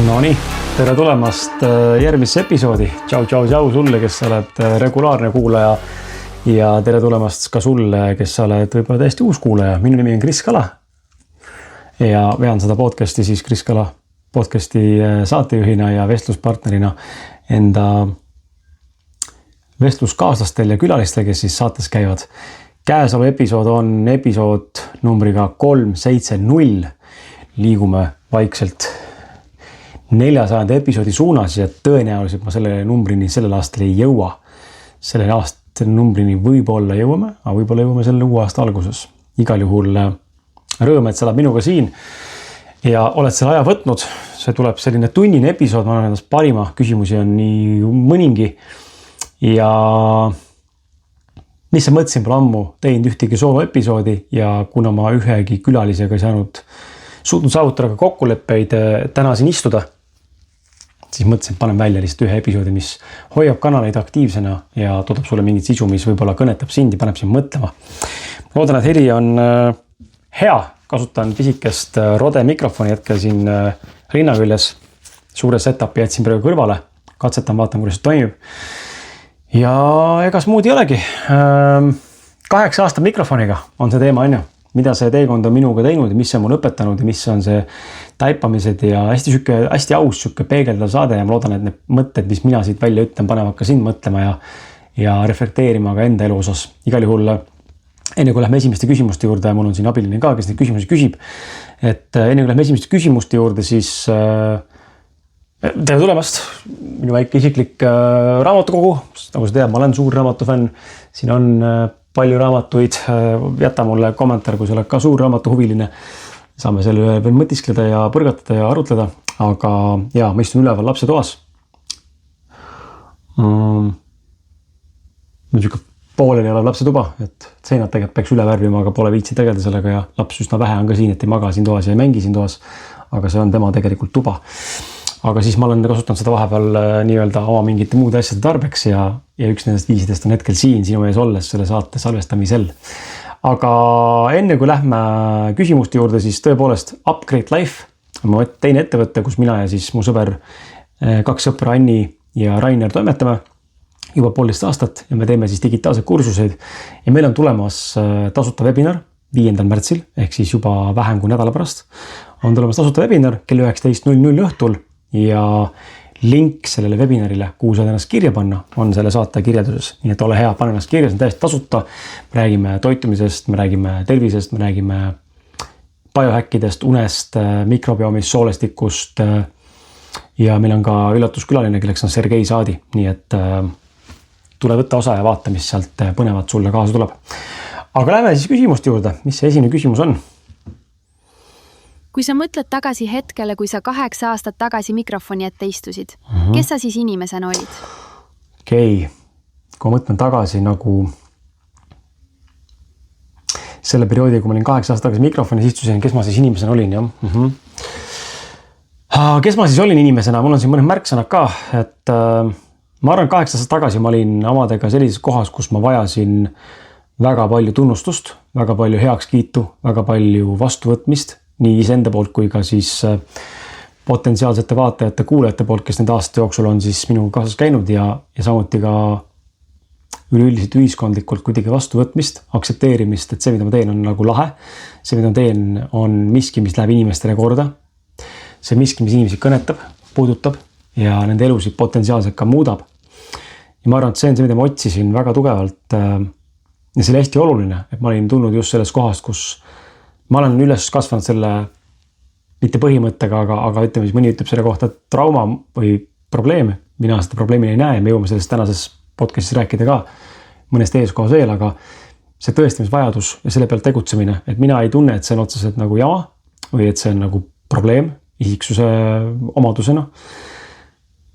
Nonii, tere tulemast järgmisse episoodi. Tšau sulle, kes sa oled regulaarne kuulaja ja tere tulemast ka sulle, kes sa oled võib-olla täiesti uus kuulaja. Minu nimi on Kris Kala ja vean seda podcasti siis Kris Kala podcasti saatejuhina ja vestluspartnerina enda vestluskaaslastel ja külalistel, kes siis saates käivad. Käesolev episood on episood numbriga 370. Liigume vaikselt 400 episoodi suunas ja tõenäoliselt ma selle numbrini sellel aastal ei jõua. Selle aasta numbrini võib-olla jõuame, aga võib-olla jõuame selle uue aasta alguses. Igal juhul rõõm, et sa oled minuga siin ja oled selle aja võtnud. See tuleb selline tunnine episood, ma olen endast parima. Küsimusi on nii mõningi ja mis sa mõtlesin, pole ammu teinud ühtegi soolo episoodi ja kuna ma ühegi külalisega ei suutnud saavutada ka kokkuleppeid täna siin istuda, siis mõtlesin, et panen välja lihtsalt ühe episoodi, mis hoiab kanaleid aktiivsena ja toodab sulle mingit sisu, mis võib-olla kõnetab sind ja paneb sind mõtlema. Loodan, et heli on hea. Kasutan pisikest Rode mikrofoni hetkel siin rinna küljes. Suure setupi jätsin praegu kõrvale. Katsetan, vaatan, kuidas see toimib. Ja egas muud ei olegi. 8 aastat mikrofoniga on see teema, on ju. Mida see teekond on minuga teinud ja mis see on mul õpetanud ja mis on see taipamised ja hästi aus peegeldav saade ja ma loodan, et need mõtted, mis mina siit välja ütlen, panevad ka sind mõtlema ja reflekteerima ka enda elu osas. Igal juhul, enne kui lähme esimeste küsimuste juurde, mul on siin abiline ka, kes neid küsimusi küsib, et enne kui lähme esimeste küsimuste juurde, siis tere tulemast, minu väike isiklik raamatukogu, nagu sa tead, ma olen suur raamatufänn, siin on palju raamatuid, jäta mulle kommentaar, kui sa oled ka suur raamatuhuviline. Saame selle veel mõtiskleda ja põrgatada ja arutleda, aga ma istun üleval lapse toas. Pooleli olev lapse tuba, et seinad tegelikult peaks üle värvima, aga pole viitsi tegeleda sellega ja laps üsna vähe on ka siin, et ei maga siin toas ja ei mängi siin toas, aga see on tema tegelikult tuba. Aga siis ma olen kasutanud seda vahepeal nii-öelda oma mingite muude asjade tarbeks ja üks nendest viisidest on hetkel siin sinu ees olles selle saate salvestamisel. Aga enne kui lähme küsimuste juurde, siis tõepoolest Upgrade Life on teine ettevõte, kus mina ja siis mu sõber, 2 sõpra Anni ja Rainer toimetame juba 1,5 aastat ja me teeme siis digitaalseid kursuseid ja meil on tulemas tasuta webinar 5. märtsil ehk siis juba vähem kui nädala pärast on tulemas tasuta webinar kell 19.00 õhtul ja link sellele webinarile, kuhu saad ennast kirja panna, on selle saate kirjelduses. Nii et ole hea, pane ennast kirja, see on täiesti tasuta. Me räägime toitumisest, me räägime tervisest, me räägime biohäkkidest, unest, mikrobiomist, soolestikust ja meil on ka üllatuskülaline, kelleks on Sergei Saadi. Nii et tule võtta osa ja vaata, mis sealt põnevat sulle kaasa tuleb. Aga lähme siis küsimuste juurde. Mis see esimene küsimus on? Kui sa mõtled tagasi hetkele, kui sa 8 aastat tagasi mikrofoni ette istusid, kes sa siis inimesena olid? Okei, kui mõtlen tagasi nagu selle perioodi, kui ma olin 8 aastat tagasi mikrofonis istusin, kes ma siis inimesena olin, jah? Kes ma siis olin inimesena? Mul on siin mõned märksõnad ka, et ma arvan, 8 aastat tagasi ma olin omadega sellises kohas, kus ma vajasin väga palju tunnustust, väga palju heakskiitu, väga palju vastuvõtmist, nii iseenda poolt kui ka siis potentsiaalsete vaatajate, kuulajate poolt, kes nende aastate jooksul on siis minuga kaasas käinud ja samuti ka üleüldiselt ühiskondlikult kuidagi vastuvõtmist, aksepteerimist, et see, mida ma teen, on nagu lahe. See, mida ma teen, on miski, mis läheb inimestele korda. See miski, mis inimesi kõnetab, puudutab ja nende elusid potentsiaalselt ka muudab. Ja ma arvan, et see on see, mida ma otsisin väga tugevalt ja see oli hästi oluline, et ma olin tulnud just sellest kohast, kus ma olen üles kasvanud selle mitte põhimõttega, aga ütleme, mõni ütleb selle kohta trauma või probleem. Mina seda probleemi ei näe, me jõuame sellest tänases podcastis rääkida ka mõnest eeskohas veel, aga see tõestamisvajadus ja selle pealt tegutsemine, et mina ei tunne, et see on otseselt nagu jama või et see on nagu probleem isiksuse omadusena.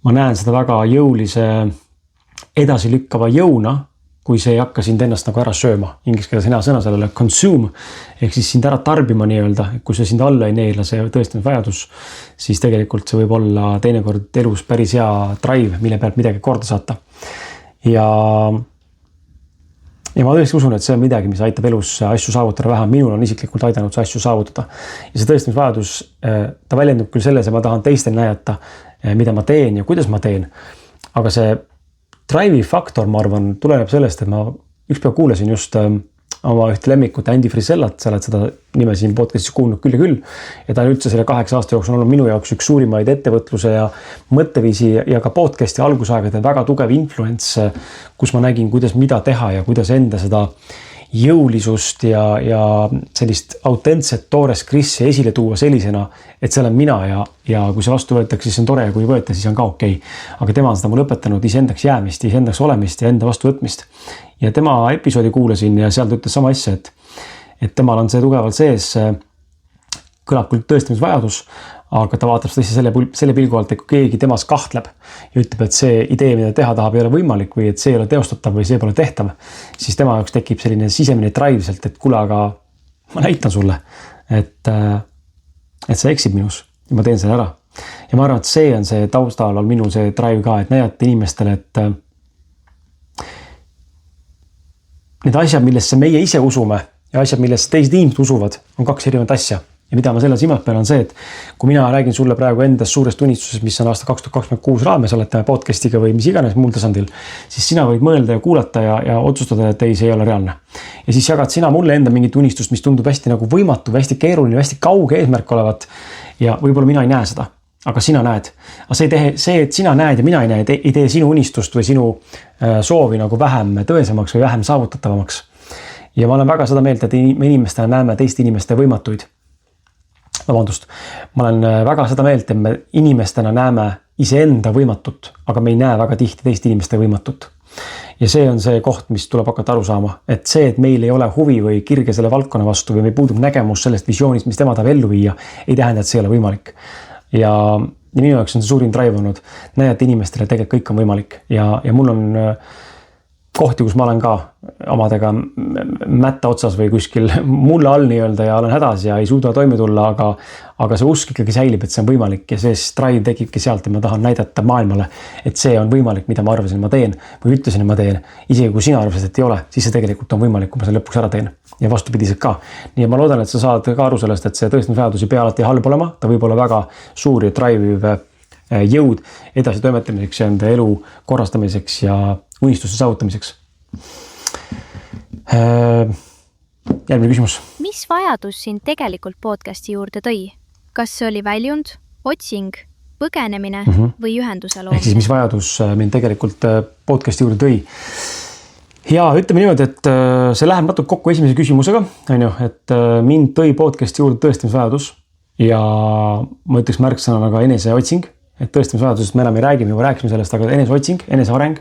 Ma näen seda väga jõulise edasi lükkava jõuna, kui see ei hakka sind ennast nagu ära sööma. Inglise keeles hea sõna sellele consume, ehk siis sind ära tarbima nii-öelda. Kui see sind alla ei neela, see tõestanud vajadus, siis tegelikult see võib olla teinekord elus päris hea drive, mille pealt midagi korda saata. Ja ja ma tõesti usun, et see on midagi, mis aitab elus asju saavutada, vähemalt minul on isiklikult aidanud see asju saavutada. Ja see tõestamisvajadus, ta väljendub küll selles, et ma tahan teistel näidata, mida ma teen ja kuidas ma teen. Aga see drive'i faktor, ma arvan, tuleneb sellest, et ma ükspäev kuulasin just oma ühte lemmikut Andy Frisellat, sa oled seda nime siin podcastis kuulnud küll ja küll. Ja ta on üldse selle 8 aasta jooksul olnud minu jaoks üks suurimaid ettevõtluse ja mõtteviisi ja ka podcasti algusaegade väga tugev influence, kus ma nägin, kuidas mida teha ja kuidas enda seda jõulisust ja sellist autentset toores Krissi esile tuua sellisena, et see olen mina ja kui see vastu võetakse, siis on tore ja kui ei võeta, siis on ka okei. Aga tema on seda mulle õpetanud iseendaks jäämist, iseendaks olemist ja enda vastu võtmist. Ja tema episoodi kuulasin ja seal ta ütles sama asja, et temal on see tugevalt sees, kõlab küll tõestamisvajadus, aga ta vaatab seda selle pilgu alt, et kui keegi temas kahtleb ja ütleb, et see idee, mida teha tahab, ei ole võimalik või et see ei ole teostatav või see pole tehtav, siis tema jaoks tekib selline sisemine drive sealt, et kuule, aga ma näitan sulle, et sa eksid minus ja ma teen selle ära. Ja ma arvan, et see on see taustal on minul see drive ka, et näidata inimestele, et need asjad, millesse meie ise usume ja asjad, millesse teised inimesed usuvad, on 2 erinevat asja. Ja mida ma selle silmas pean on see, et kui mina räägin sulle praegu endast suurest unistusest, mis on aasta 2026 raames, olete podcastiga või mis iganes muul tasandil, siis sina võid mõelda ja kuulata ja otsustada, et ei, see ei ole reaalne. Ja siis jagad sina mulle enda mingit unistust, mis tundub hästi nagu võimatu, hästi keeruline, hästi kauge eesmärk olevat ja võib-olla mina ei näe seda, aga sina näed. Aga see, et sina näed ja mina ei näe, ei tee sinu unistust või sinu soovi nagu vähem tõesemaks või vähem saavutatavamaks. Ja ma olen väga seda meelt, et me inimestena näeme teiste inimeste võimatuid. Ma olen väga seda meelt, et me inimestena näeme iseenda võimatut, aga me ei näe väga tihti teiste inimeste võimatut. Ja see on see koht, mis tuleb hakata aru saama, et see, et meil ei ole huvi või kirge selle valdkonna vastu või meil puudub nägemus sellest visioonist, mis tema tahab ellu viia, ei tähenda, et see ei ole võimalik. Ja minu jaoks on see suurim drive olnud näidata inimestele, et tegelikult kõik on võimalik ja mul on kohti, kus ma olen ka omadega mätta otsas või kuskil mulle all nii-öelda ja olen hädas ja ei suuda toime tulla, aga see usk ikkagi säilib, et see on võimalik ja see drive tekibki sealt, et ma tahan näidata maailmale, et see on võimalik, mida ma arvasin, ma teen või ütlesin, et ma teen. Isegi kui sina arvasid, et ei ole, siis see tegelikult on võimalik, kui ma selle lõpuks ära teen ja vastupidiselt ka. Nii ma loodan, et sa saad ka aru sellest, et see tõestamisvajadus ei pea alati halb olema, ta võib olla väga suur ja drive jõud edasi toimetamiseks ja enda elu korrastamiseks ja unistuste saavutamiseks. Järgmine küsimus. Mis vajadus sind tegelikult podcasti juurde tõi? Kas see oli väljund, otsing, põgenemine või ühenduse loomine? Ehk siis mis vajadus mind tegelikult podcasti juurde tõi? Ja ütleme niimoodi, et see läheb natuke kokku esimese küsimusega, et mind tõi podcasti juurde tõestamisvajadus ja ma ütleks märksõnana ka eneseotsing, et tõestamisvajadusest me enam ei räägi, me juba rääkisime sellest, aga eneseotsing, eneseareng.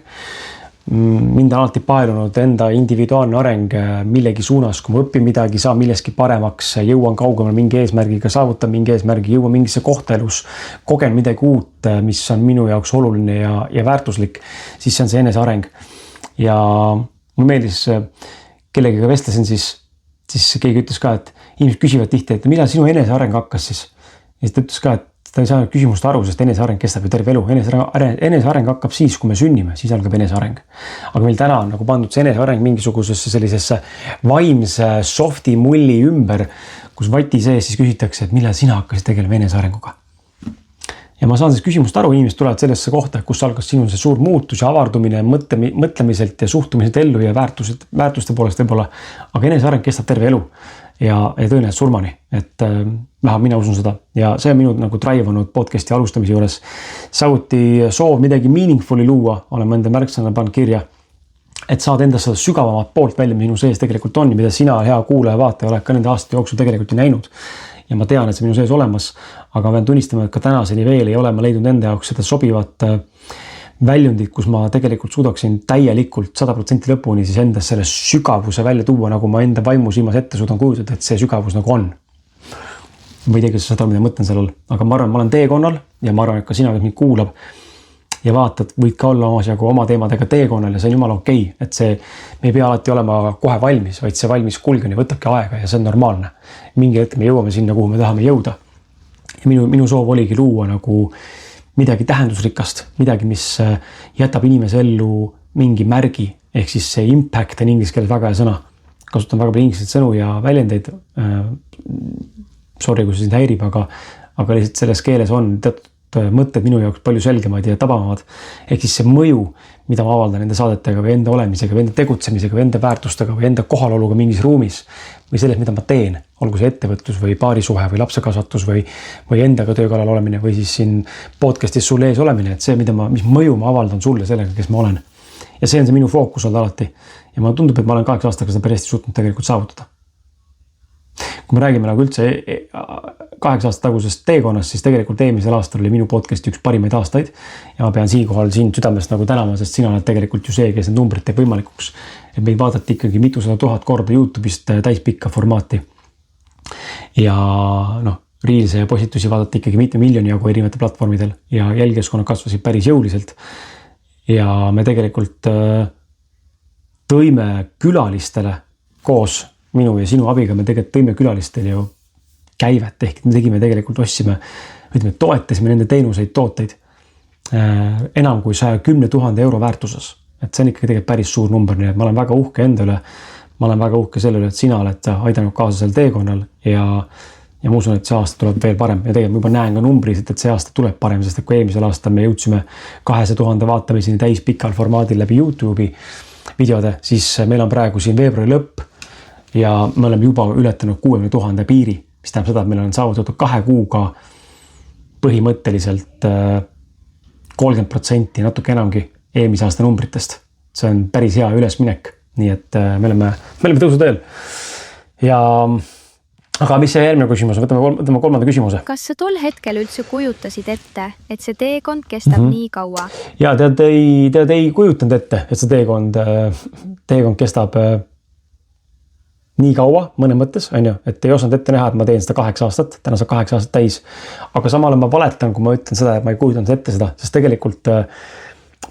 Mind on alati paelunud enda individuaalne areng millegi suunas, kui ma õpin midagi, saan milleski paremaks, jõuan kaugemale mingi eesmärgiga, saavutan mingi eesmärgi, jõuan mingisse kohta elus, kogen midagi uut, mis on minu jaoks oluline ja väärtuslik, siis see on see eneseareng. Ja mulle meeldis, kellegiga vestlesin, siis keegi ütles ka, et inimesed küsivad tihti, et millal sinu eneseareng hakkas siis. Ja ta ütles ka, et ta ei saanud küsimust aru, sest eneseareng kestab ju terve elu. Eneseareng hakkab siis, kui me sünnime, siis algab eneseareng. Aga meil täna on nagu pandud see eneseareng mingisugusesse sellisesse vaimse softi mulli ümber, kus vati sees siis küsitakse, et millal sina hakkasid tegelema enesearenguga. Ja ma saan siis küsimust aru, inimesed tulevad sellesse kohta, kus algas sinu see suur muutus ja avardumine mõtlemiselt ja suhtumiselt ellu ja väärtuste poolest võib-olla, aga eneseareng kestab terve elu. Ja tõenäoliselt surmani, et vähemalt mina usun seda ja see on minu nagu drive olnud podcasti alustamise juures. Samuti soov midagi meaningful'i luua, olen ma enda märksõna pannud kirja, et saad endast seda sügavamat poolt välja, mis minu sees tegelikult on, mida sina, hea kuulaja, vaataja, oled ka nende aastate jooksul tegelikult ju näinud. Ja ma tean, et see minu sees olemas, aga pean tunnistama, et ka tänaseni veel ei ole ma leidnud enda jaoks seda sobivat väljundit, kus ma tegelikult suudaksin täielikult 100% lõpuni siis endast selle sügavuse välja tuua, nagu ma enda vaimu silmas ette suudan kujutada, et see sügavus nagu on. Ma ei tea, kas sa saad, mida mõtlen sellel, aga ma arvan, ma olen teekonnal ja ma arvan, et ka sina, kes mind kuulab ja vaatad, võid ka olla oma teemadega teekonnal ja see on jumala okei, et see, me ei pea alati olema kohe valmis, vaid see valmis kulgeni võtabki aega ja see on normaalne. Mingi hetk me jõuame sinna, kuhu me tahame jõuda. Ja minu soov oligi luua nagu midagi tähendusrikast, midagi, mis jätab inimese ellu mingi märgi ehk siis see impact on inglise keeles väga hea sõna. Kasutan väga palju ingliskeelseid sõnu ja väljendeid. Sorry, kui see sind häirib, aga lihtsalt selles keeles on teatud mõtted minu jaoks palju selgemad ja tabamad. Ehk siis see mõju, mida ma avaldan enda saadetega või enda olemisega või enda tegutsemisega või enda väärtustega või enda kohaloluga mingis ruumis või selles, mida ma teen, olgu see ettevõtlus või paarisuhe või lapsekasvatus või endaga töö kallal olemine või siis siin podcastis sulle ees olemine, et see, mis mõju ma avaldan sulle sellega, kes ma olen. Ja see on see minu fookus olnud alati. Ja ma tundub, et ma olen 8 aastaga seda päris hästi suutnud tegelikult saavutada. Kui me räägime nagu üldse 8 aasta tagusest teekonnast, siis tegelikult eelmisel aastal oli minu podcasti üks parimaid aastaid ja ma pean siinkohal südamest nagu tänama, sest sina oled tegelikult ju see, kes need numbrid teeb võimalikuks. Et meid vaadati ikkagi mitusada 1000 korda YouTube'ist täispikka formaati. Ja Reelse ja postitusi vaadati ikkagi mitu miljoni jagu erinevate platvormidel ja jälgijaskonnad kasvasid päris jõuliselt. Ja me tegelikult tõime külalistele koos minu ja sinu abiga me tegelikult tõime külalistele ju käivet, ehk me tegime tegelikult, toetasime nende teenuseid, tooteid enam kui 110 000 euro väärtuses. Et see on ikkagi tegelikult päris suur number, nii et ma olen väga uhke enda üle. Ma olen väga uhke selle üle, et sina oled aidanud kaasa seal teekonnal ja ma usun, et see aasta tuleb veel parem ja tegelikult ma juba näen ka numbriselt, et see aasta tuleb parem, sest et kui eelmisel aastal me jõudsime 200 000 vaatamiseni täispikal formaadil läbi YouTube'i videode, siis meil on praegu siin veebruari lõpp ja me oleme juba ületanud 60 000 piiri, mis tähendab seda, et meil on saavutatud 2 kuuga põhimõtteliselt 30% natuke enamgi eelmise aasta numbritest. See on päris hea ülesminek, nii et me oleme tõusuteel. Aga mis see eelmine küsimus? Võtame 3. küsimuse. Kas sa tol hetkel üldse kujutasid ette, et see teekond kestab nii kaua? Ja tead ei kujutanud ette, et see teekond kestab nii kaua mõne mõttes, et ei osanud ette näha, et ma teen seda 8 aastat, täna saab 8 aastat täis. Aga samal ma valetan, kui ma ütlen seda, et ma ei kujutanud ette seda, sest tegelikult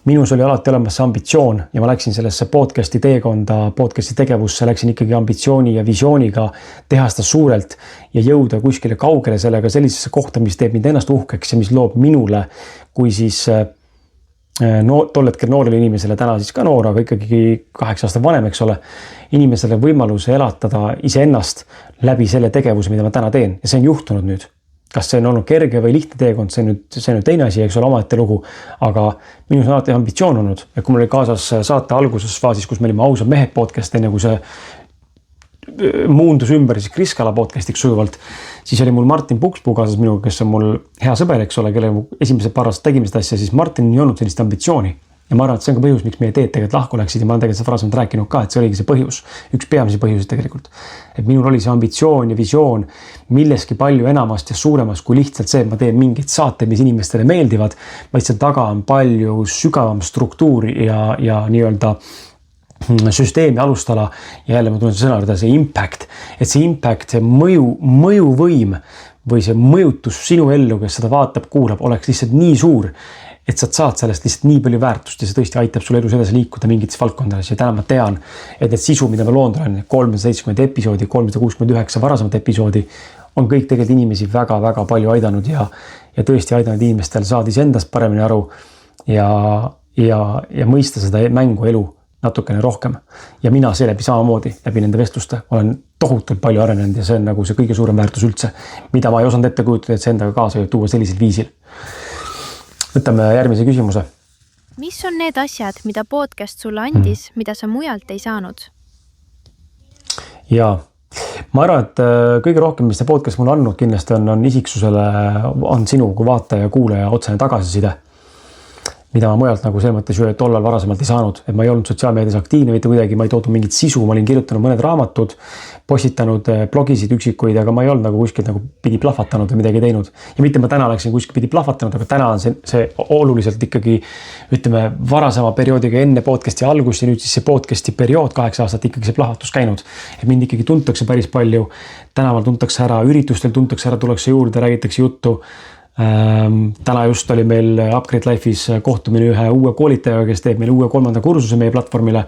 minus oli alati olemas see ambitsioon ja ma läksin sellesse podcasti teekonda, podcasti tegevusse, läksin ikkagi ambitsiooni ja visiooniga teha seda suurelt ja jõuda kuskile kaugele sellega sellisesse kohta, mis teeb mind ennast uhkeks ja mis loob minule, kui siis tol hetkel noorele inimesele, täna siis ka noor, aga ikkagi 8 aastat vanem, eks ole, inimesele võimaluse elatada iseennast läbi selle tegevuse, mida ma täna teen ja see on juhtunud nüüd. Kas see on olnud kerge või lihtne teekond, see on nüüd teine asi, eks ole, omaette lugu, aga minus on alati ambitsioon olnud ja kui mul oli kaasas saate alguses faasis, kus me olime Ausad mehed podcast, enne kui see muundus ümber siis Kris Kala podcastiks sujuvalt, siis oli mul Martin Pukspuu kaasas minuga, kes on mul hea sõber, eks ole, kelle esimesed paar aastat tegime seda asja, siis Martin ei olnud sellist ambitsiooni. Ja ma arvan, et see on ka põhjus, miks meie teed tegelikult lahku läksid ja ma olen tegelikult seda varasemalt rääkinud ka, et see oligi see põhjus, üks peamisi põhjusi tegelikult. Et minul oli see ambitsioon ja visioon milleski palju enamast ja suuremast kui lihtsalt see, et ma teen mingid saated, mis inimestele meeldivad, vaid see taga on palju sügavam struktuur ja nii-öelda süsteemi alustala ja jälle ma tulen sõna juurde, see impact, et see impact, see mõjuvõim või see mõjutus sinu ellu, kes seda vaatab, kuulab, oleks lihtsalt nii suur, et sa saad sellest lihtsalt nii palju väärtust ja see tõesti aitab sul elus edasi liikuda mingites valdkondades ja täna ma tean, et need sisu, mida ma loon olen 370 episoodi, 369 varasemat episoodi, on kõik tegelikult inimesi väga-väga palju aidanud ja tõesti aidanud inimestel saada iseendast paremini aru ja mõista seda mängu elu natukene rohkem. Ja mina seeläbi samamoodi läbi nende vestluste olen tohutult palju arenenud ja see on nagu see kõige suurem väärtus üldse, mida ma ei osanud ette kujutada, et see endaga kaasa võib tuua sellisel viisil. Võtame järgmise küsimuse. Mis on need asjad, mida podcast sulle andis, mida sa mujalt ei saanud? Jaa, ma arvan, et kõige rohkem, mis see podcast mulle andnud kindlasti on isiksusele, on sinu kui vaataja, kuulaja otsene tagasiside, mida ma mujalt nagu selles mõttes ju tollal varasemalt ei saanud, et ma ei olnud sotsiaalmeedias aktiivne mitte kuidagi, ma ei toodud mingit sisu, ma olin kirjutanud mõned raamatud, postitanud blogisid üksikuid, aga ma ei olnud nagu kuskilt nagu pidi plahvatanud või midagi teinud. Ja mitte ma täna oleksin kuskil pidi plahvatanud, aga täna on see oluliselt ikkagi, ütleme, varasema perioodiga enne podcasti algust ja nüüd siis see podcasti periood 8 aastat ikkagi see plahvatus käinud. Et mind ikkagi tuntakse päris palju, tänaval tuntakse ära, üritustel tuntakse ära, tullakse juurde, räägitakse juttu. Täna just oli meil Upgrade Life'is kohtumine ühe uue koolitajaga, kes teeb meil uue 3. kursuse meie platvormile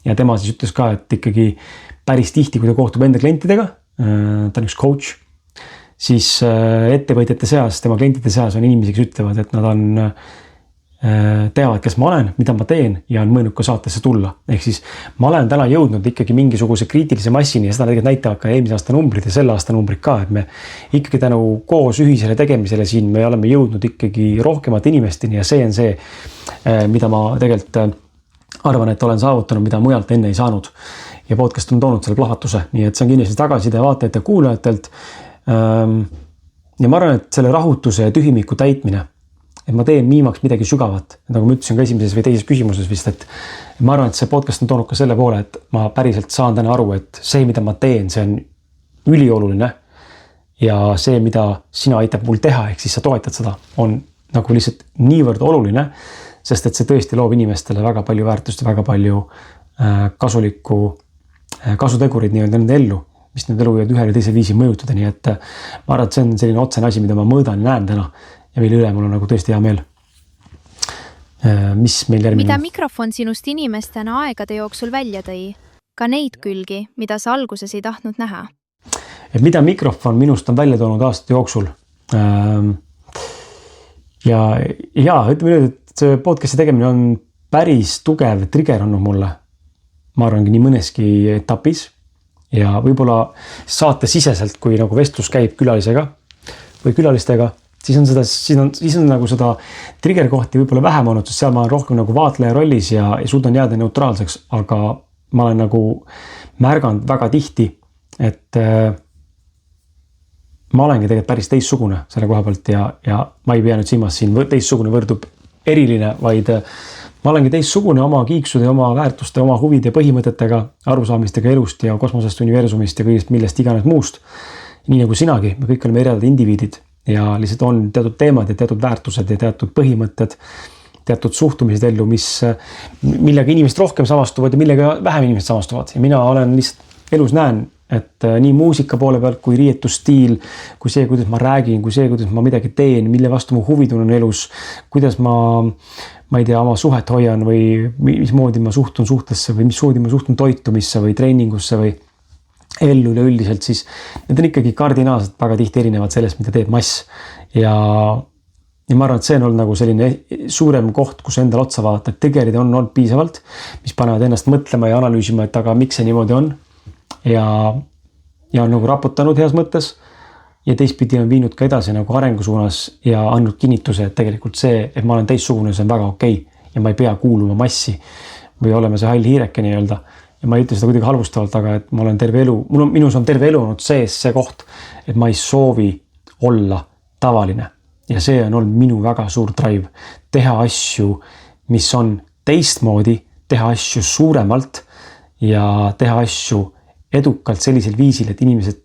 ja tema siis ütles ka, et ikkagi päris tihti, kui ta kohtub enda klientidega, ta on üks coach, siis ettevõtjate seas, tema klientide seas on inimesi, kes ütlevad, et nad on teavad, kes ma olen, mida ma teen ja on mõelnud ka saatesse tulla. Ehk siis ma olen täna jõudnud ikkagi mingisuguse kriitilise massini ja seda tegelikult näitavad ka eelmise aasta numbrid ja selle aasta numbrid ka, et me ikkagi tänu koos ühisele tegemisele siin me oleme jõudnud ikkagi rohkemate inimesteni ja see on see, mida ma tegelikult arvan, et olen saavutanud, mida mujalt enne ei saanud. Ja podcast on toonud selle plahvatuse, nii et see on kindlasti tagasiside vaatajate kuulajatelt. Ja ma arvan, et selle rahutuse ja tühimiku täitmine, et ma teen viimaks midagi sügavat, nagu ma ütlesin ka esimeses või teises küsimuses vist, et ma arvan, et see podcast on toonud ka selle poole, et ma päriselt saan täna aru, et see, mida ma teen, see on ülioluline ja see, mida sina aitab mul teha, ehk siis sa toetad seda, on nagu lihtsalt niivõrd oluline, sest et see tõesti loob inimestele väga palju väärtust ja väga palju kasulikku kasutegurid nii-öelda nende ellu, mis nende elu võivad ühel ja teisel viisil mõjutada, nii et ma arvan, et see on selline otsene asi, mida ma mõõdan ja näen täna. Ja mille üle mul on nagu tõesti hea meel. Mis meil järgmine? Mida mikrofon sinust inimestena aegade jooksul välja tõi? Ka neid külgi, mida sa alguses ei tahtnud näha? Et mida mikrofon minust on välja toonud aastate jooksul? Ja ütleme nüüd, et see podcasti tegemine on päris tugev trigger olnud mulle. Ma arvangi nii mõneski etapis ja võib-olla saate siseselt, kui nagu vestlus käib külalisega või külalistega, siis on nagu seda trigger kohti võib-olla vähem olnud, sest seal ma olen rohkem nagu vaatleja rollis ja suudan jääda neutraalseks, aga ma olen nagu märganud väga tihti, et ma olengi tegelikult päris teistsugune selle koha pealt ja ma ei pea nüüd silmas siin teistsugune võrdub eriline, vaid ma olengi teistsugune oma kiiksude, oma väärtuste, oma huvide, põhimõtetega, arusaamistega elust ja kosmosest, universumist ja kõigest millest iganes muust. Nii nagu sinagi, me kõik oleme erinevad indiviidid ja lihtsalt on teatud teemad ja teatud väärtused ja teatud põhimõtted, teatud suhtumised ellu, millega inimesed rohkem samastuvad ja millega vähem inimesed samastuvad. Ja mina olen lihtsalt elus näen, et nii muusika poole pealt kui riietusstiil, kui see, kuidas ma räägin, kui see, kuidas ma midagi teen, mille vastu mu huvi tunnen elus, kuidas ma ei tea, oma suhet hoian või mismoodi ma suhtun suhtesse või mismoodi ma suhtun toitumisse või treeningusse või ellu üleüldiselt, siis need on ikkagi kardinaalselt väga tihti erinevad sellest, mida teeb mass. Ja ma arvan, et see on olnud nagu selline suurem koht, kus endal otsa vaadata, et tegerid on olnud piisavalt, mis panevad ennast mõtlema ja analüüsima, et aga miks see niimoodi on. Ja on nagu raputanud heas mõttes ja teistpidi on viinud ka edasi nagu arengu suunas ja andnud kinnituse, et tegelikult see, et ma olen teistsugune, see on väga okei ja ma ei pea kuuluma massi või olema see hall hiireke nii-öelda. Ja ma ei ütle seda kuidagi halvustavalt, aga et ma olen terve elu, minus on terve elu olnud sees see koht, et ma ei soovi olla tavaline. Ja see on olnud minu väga suur drive. Teha asju, mis on teistmoodi, teha asju suuremalt ja teha asju edukalt sellisel viisil, et inimesed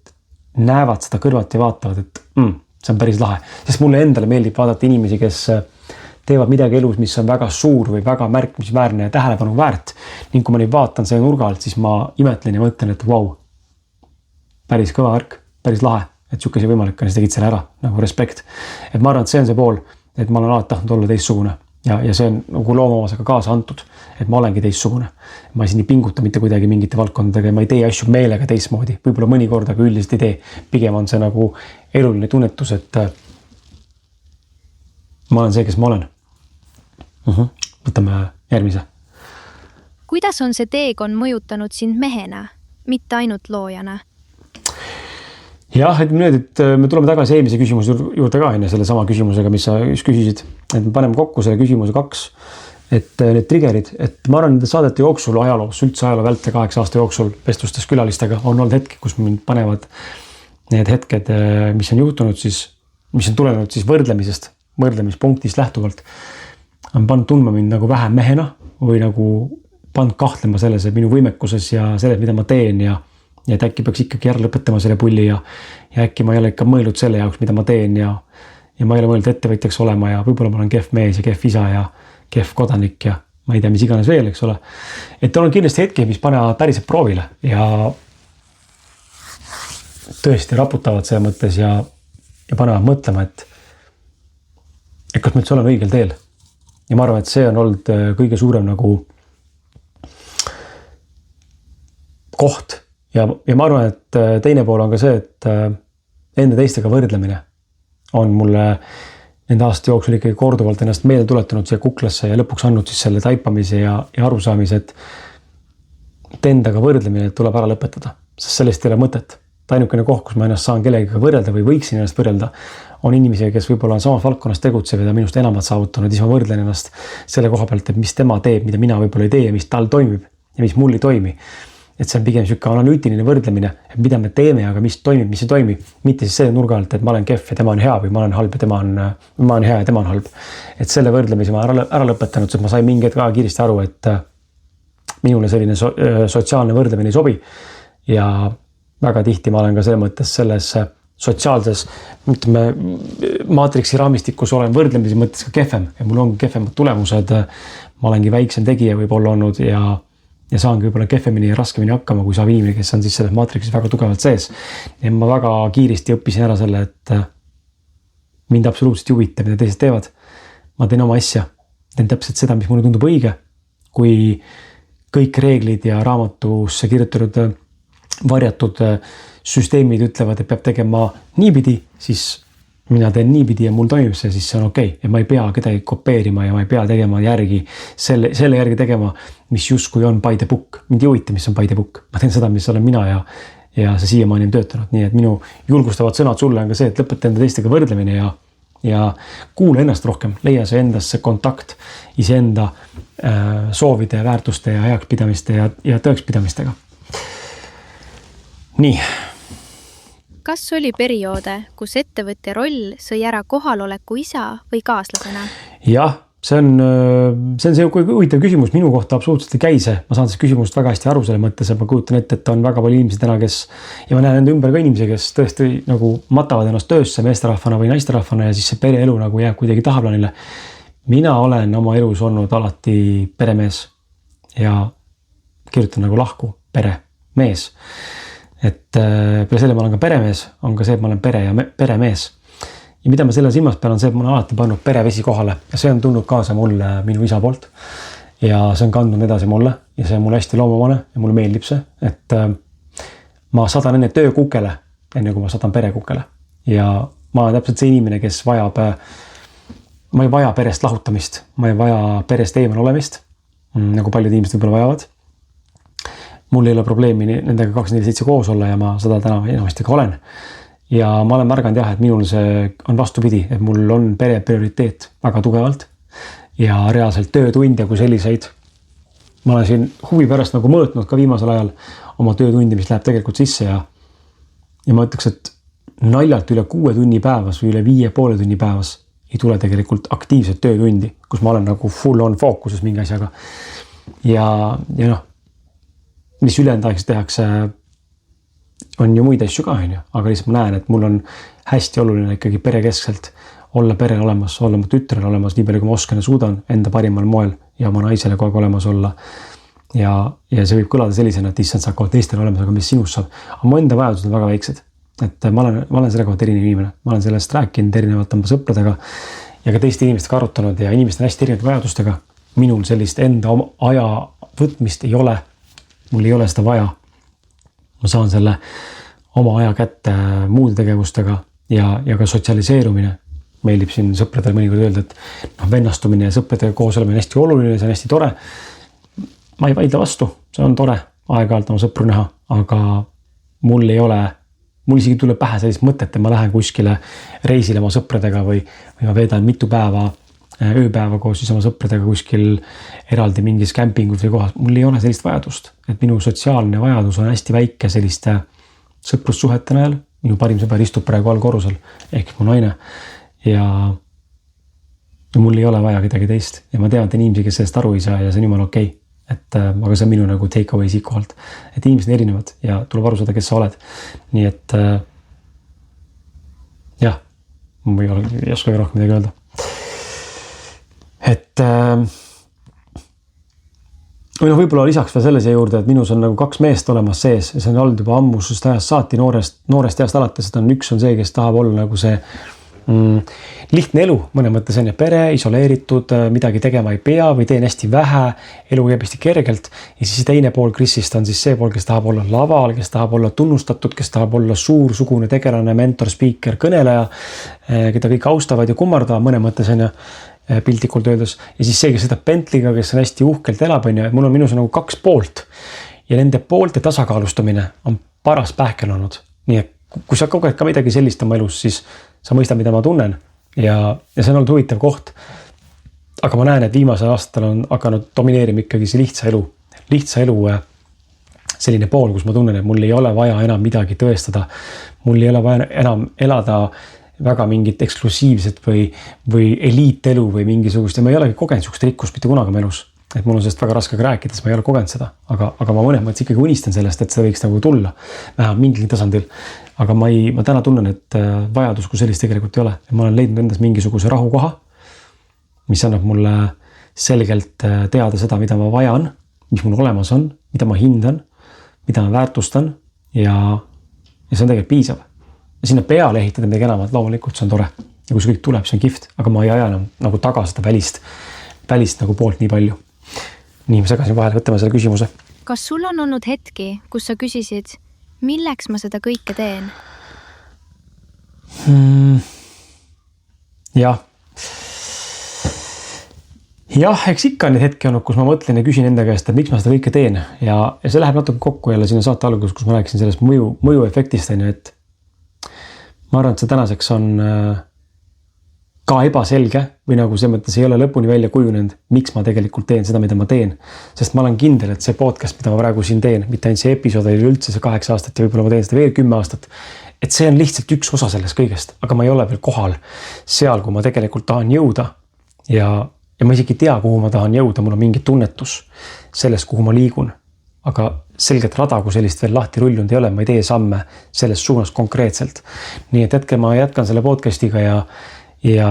näevad seda kõrvalt ja vaatavad, et see on päris lahe. Sest mulle endale meeldib vaadata inimesi, kes teevad midagi elus, mis on väga suur või väga märkimisväärne ja tähelepanu väärt. Ning kui ma neid vaatan selle nurga alt, siis ma imetlen ja mõtlen, et vau, päris kõva värk, päris lahe, et siukese võimalik on, siis tegid selle ära, nagu respekt. Et ma arvan, et see on see pool, et ma olen alati tahtnud olla teistsugune ja see on nagu loomamasega kaasa antud, et ma olengi teistsugune. Ma ei siin ei pinguta mitte kuidagi mingite valdkondadega ja ma ei tee asju meelega teistmoodi, võib-olla mõnikord, aga üldiselt ei tee. Pigem on see nagu eluline tunnetus, et ma olen see, kes ma olen. Võtame järgmise. Kuidas on see teekond mõjutanud sind mehena, mitte ainult loojana? Jah, et me tuleme tagasi eelmise küsimuse juurde ka enne selle sama küsimusega, mis sa just küsisid. Et me paneme kokku selle küsimuse 2, et need triggerid, et ma arvan, nende saadete jooksul ajaloos, üldse ajaloo välte 8 aasta jooksul vestlustes külalistega on olnud hetki, kus mind panevad need hetked, mis on juhtunud siis, mis on tulenenud siis võrdlemispunktist lähtuvalt, on pannud tundma mind nagu vähem mehena või nagu pannud kahtlema selles, et minu võimekuses ja selles, mida ma teen ja et äkki peaks ikkagi järg lõpetama selle pulli ja äkki ma ei ole ikka mõelnud selle jaoks, mida ma teen ja ma ei ole mõelnud ettevõtjaks olema ja võib-olla ma olen kehv mees ja kehv isa ja kehv kodanik ja ma ei tea, mis iganes veel, eks ole. Et on kindlasti hetki, mis panevad päriselt proovile ja tõesti raputavad selle mõttes ja panevad mõtlema, et kas me üldse oleme õigel teel. Ja ma arvan, et see on olnud kõige suurem nagu koht. Ja ma arvan, et teine pool on ka see, et enda teistega võrdlemine on mulle nende aastate jooksul ikkagi korduvalt ennast meelde tuletanud siia kuklasse ja lõpuks andnud siis selle taipamise ja arusaamise, et endaga võrdlemine tuleb ära lõpetada, sest sellest ei ole mõtet. Ainukene koht, kus ma ennast saan kellegiga võrrelda või võiksin ennast võrrelda, on inimesi, kes võib-olla on samas valdkonnas tegutsev ja ta minust enamat saavutanud, siis ma võrdlen ennast selle koha pealt, et mis tema teeb, mida mina võib-olla ei tee ja mis tal toimib ja mis mul ei toimi. Et see on pigem niisugune analüütiline võrdlemine, et mida me teeme, aga mis toimib, mis ei toimi. Mitte siis selle nurga alt, et ma olen kehv ja tema on hea või ma olen halb ja ma olen hea ja tema on halb. Et selle võrdlemise ma ära lõpetanud, sest ma sain mingi hetk väga kiiresti aru, et minule selline sotsiaalne võrdlemine ei sobi ja väga tihti ma olen ka selles mõttes selles sotsiaalses, ütleme, maatriksi raamistikus olen võrdlemisi mõttes ka kehvem ja mul ongi kehvemad tulemused. Ma olengi väiksem tegija võib-olla olnud ja saangi võib-olla kehvemini ja raskemini hakkama, kui saab inimene, kes on siis selles maatriksis väga tugevalt sees. Ja ma väga kiiresti õppisin ära selle, et mind absoluutselt ei huvita, mida teised teevad. Ma teen oma asja, teen täpselt seda, mis mulle tundub õige. Kui kõik reeglid ja raamatusse kirjutatud varjatud süsteemid ütlevad, et peab tegema niipidi, siis mina teen niipidi ja mul toimib see, siis see on okei. Ja ma ei pea kedagi kopeerima ja ma ei pea tegema järgi, selle järgi tegema, mis justkui on by the book. Mind ei huvita, mis on by the book. Ma teen seda, mis olen mina ja see siiamaani on töötanud. Nii et minu julgustavad sõnad sulle on ka see, et lõpeta enda teistega võrdlemine ja kuule ennast rohkem. Leia see endasse kontakt iseenda soovide, väärtuste ja heakspidamiste ja tõekspidamistega. Nii. Kas oli perioode, kus ettevõtja roll sõi ära kohaloleku isa või kaaslasena? Jah, see on see huvitav küsimus. Minu kohta absoluutselt ei käi see. Ma saan sellest küsimusest väga hästi aru selle mõttes, et ma kujutan ette, et on väga palju inimesi täna, ja ma näen enda ümber ka inimesi, kes tõesti nagu matavad ennast töösse meesterahvana või naisterahvana ja siis see pereelu nagu jääb kuidagi tahaplaanile. Mina olen oma elus olnud alati peremees ja kirjutan nagu lahku peremees. Et peale selle ma olen ka peremees, on ka see, et ma olen pere ja peremees. Ja mida ma selle silmas pean, on see, et ma olen alati pannud perevesi kohale ja see on tulnud kaasa mulle minu isa poolt. Ja see on kandnud edasi mulle ja see on mulle hästi loomumane ja mulle meeldib see, et ma sadan enne töökukele, enne kui ma sadan perekukele. Ja ma olen täpselt see inimene, kes vajab, ma ei vaja perest lahutamist, ma ei vaja perest eemal olemist, nagu paljud inimesed võib-olla vajavad. Mul ei ole probleemi nendega 24/7 koos olla ja ma seda täna enamasti ka olen. Ja ma olen märganud jah, et minul see on vastupidi, et mul on pere prioriteet väga tugevalt ja reaalselt töötunde kui selliseid. Ma olen siin huvi pärast nagu mõõtnud ka viimasel ajal oma töötundi, mis läheb tegelikult sisse ja ma ütleks, et naljalt üle 6 tunni päevas või üle 5,5 tunni päevas ei tule tegelikult aktiivset töötundi, kus ma olen nagu full on fookuses mingi asjaga. Ja noh, mis ülejäänud tehakse, on ju muid asju ka, aga lihtsalt ma näen, et mul on hästi oluline ikkagi perekeskselt olla perel olemas, olla mu tütrel olemas nii palju, kui ma oskan ja suudan enda parimal moel ja oma naisele kogu aeg olemas olla. Ja see võib kõlada sellisena, et issand, sa hakkavad teistel olemas, aga mis sinust saab. Aga mu enda vajadused on väga väiksed. Et ma olen selle kohta erinev inimene. Ma olen sellest rääkinud erinevalt oma sõpradega ja ka teiste inimestega arutanud ja inimesed on hästi erinevate vajadustega. Minul sellist enda aja võtmist ei ole. Mul ei ole seda vaja. Ma saan selle oma aja kätte muude tegevustega ja ka sotsialiseerumine. Meeldib siin sõpradel mõnikord öelda, et vennastumine ja sõpradega koos olemine on hästi oluline, see on hästi tore. Ma ei vaidle vastu, see on tore aeg-ajalt oma sõpru näha, aga mul isegi tuleb pähe sellist mõtet, et ma lähen kuskile reisile oma sõpradega või ma veedan mitu päeva ööpäeva koos siis oma sõpradega kuskil eraldi mingis kämpingus või kohas. Mul ei ole sellist vajadust, et minu sotsiaalne vajadus on hästi väike selliste sõprussuhete najal. Minu parim sõber istub praegu allkorrusel ehk mu naine ja mul ei ole vaja kedagi teist ja ma tean, et inimesi, kes sellest aru ei saa ja see on jumala okei. Aga see on minu nagu take away siit kohalt, et inimesed on erinevad ja tuleb aru saada, kes sa oled. Nii et jah, ma ei oska rohkem midagi öelda. Et või võib-olla lisaks veel selle siia juurde, et minus on nagu 2 meest olemas sees ja see on olnud juba ammusust ajast saati noorest ajast alates, et üks on see, kes tahab olla nagu see lihtne elu, mõne mõttes on pere, isoleeritud, midagi tegema ei pea või teen hästi vähe, elu käib hästi kergelt. Ja siis teine pool Krisist on siis see pool, kes tahab olla laval, kes tahab olla tunnustatud, kes tahab olla suursugune tegelane, mentor, speaker, kõneleja, keda kõik austavad ja kummardavad mõne mõttes on piltlikult öeldes. Ja siis see, kes sõidab Bentley'ga, kes on hästi uhkelt elab, on mul on minus nagu 2 poolt ja nende poolte tasakaalustamine on paras pähkel olnud. Nii et kui sa koged ka midagi sellist oma elus, siis sa mõistad, mida ma tunnen ja see on olnud huvitav koht. Aga ma näen, et viimasel aastal on hakanud domineerima ikkagi see lihtsa elu selline pool, kus ma tunnen, et mul ei ole vaja enam midagi tõestada. Mul ei ole vaja enam elada väga mingit eksklusiivset või eliitelu või mingisugust ja ma ei olegi kogenud sugust rikkust mitte kunagi oma elus. Et mul on sellest väga raske rääkida, sest ma ei ole kogenud seda, aga ma mõnes mõttes ikkagi unistan sellest, et see võiks nagu tulla vähemalt mingil tasandil. Aga ma täna tunnen, et vajadus kui sellist tegelikult ei ole. Ma olen leidnud endas mingisuguse rahukoha, mis annab mulle selgelt teada seda, mida ma vajan, mis mul olemas on, mida ma hindan, mida ma väärtustan ja see on tegelikult piisav. Ja sinna peale ehitada midagi enamat, loomulikult see on tore. Ja kui see kõik tuleb, see on kihvt, aga ma ei aja enam nagu taga seda välist nagu poolt nii palju. Nii, ma segasin vahele, võtame selle küsimuse. Kas sul on olnud hetki, kus sa küsisid, milleks ma seda kõike teen? Jah, eks ikka on neid hetki olnud, kus ma mõtlen ja küsin enda käest, et miks ma seda kõike teen. Ja see läheb natuke kokku jälle sinna saate alguses, kus ma rääkisin sellest mõjuefektist, et ma arvan, et see tänaseks on ka ebaselge või nagu see mõttes ei ole lõpuni välja kujunenud, miks ma tegelikult teen seda, mida ma teen. Sest ma olen kindel, et see podcast, mida ma praegu siin teen, mitte ainult see episood oli üldse see 8 aastat ja võib-olla ma teen seda veel 10 aastat, et see on lihtsalt üks osa sellest kõigest, aga ma ei ole veel kohal seal, kui ma tegelikult tahan jõuda ja ma isegi tea, kuhu ma tahan jõuda, mul on mingi tunnetus sellest, kuhu ma liigun. Aga selget rada, kui sellist veel lahti rullunud ei ole, ma ei tee samme selles suunas konkreetselt. Nii et hetkel ma jätkan selle podcastiga ja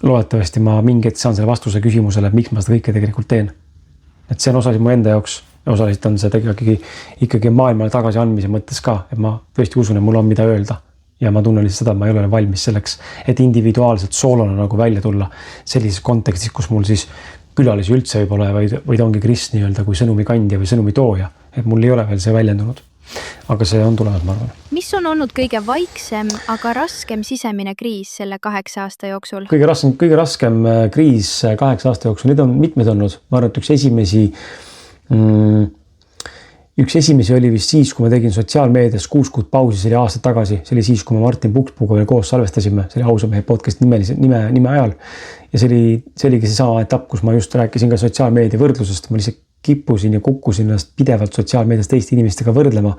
loodetavasti ma mingit saan selle vastuse küsimusele, miks ma seda kõike tegelikult teen. Et see on osaliselt mu enda jaoks ja osaliselt on see ikkagi maailmale tagasi andmise mõttes ka, et ma tõesti usun, et mul on mida öelda ja ma tunnen lihtsalt seda, et ma ei ole valmis selleks, et individuaalselt soolona nagu välja tulla sellises kontekstis, kus mul siis külalisi üldse võib ole, vaid ongi Kris nii-öelda kui sõnumi kandja või sõnumi tooja, et mul ei ole veel see väljendunud. Aga see on tulemas, ma arvan. Mis on olnud kõige vaiksem, aga raskem sisemine kriis selle 8 aasta jooksul? Kõige raskem kriis 8 aasta jooksul, need on mitmed olnud. Ma arvan, et üks esimesi oli vist siis, kui ma tegin sotsiaalmeedias 6 kuud pausi, see oli aastad tagasi. See oli siis, kui me Martin Pukspuuga veel koos salvestasime. See oli Ausamehe podcast nime ajal. Ja see oligi see sama etapp, kus ma just rääkisin ka sotsiaalmeedia võrdlusest. Ma lihtsalt kippusin ja kukkusin ennast pidevalt sotsiaalmeedias teiste inimestega võrdlema.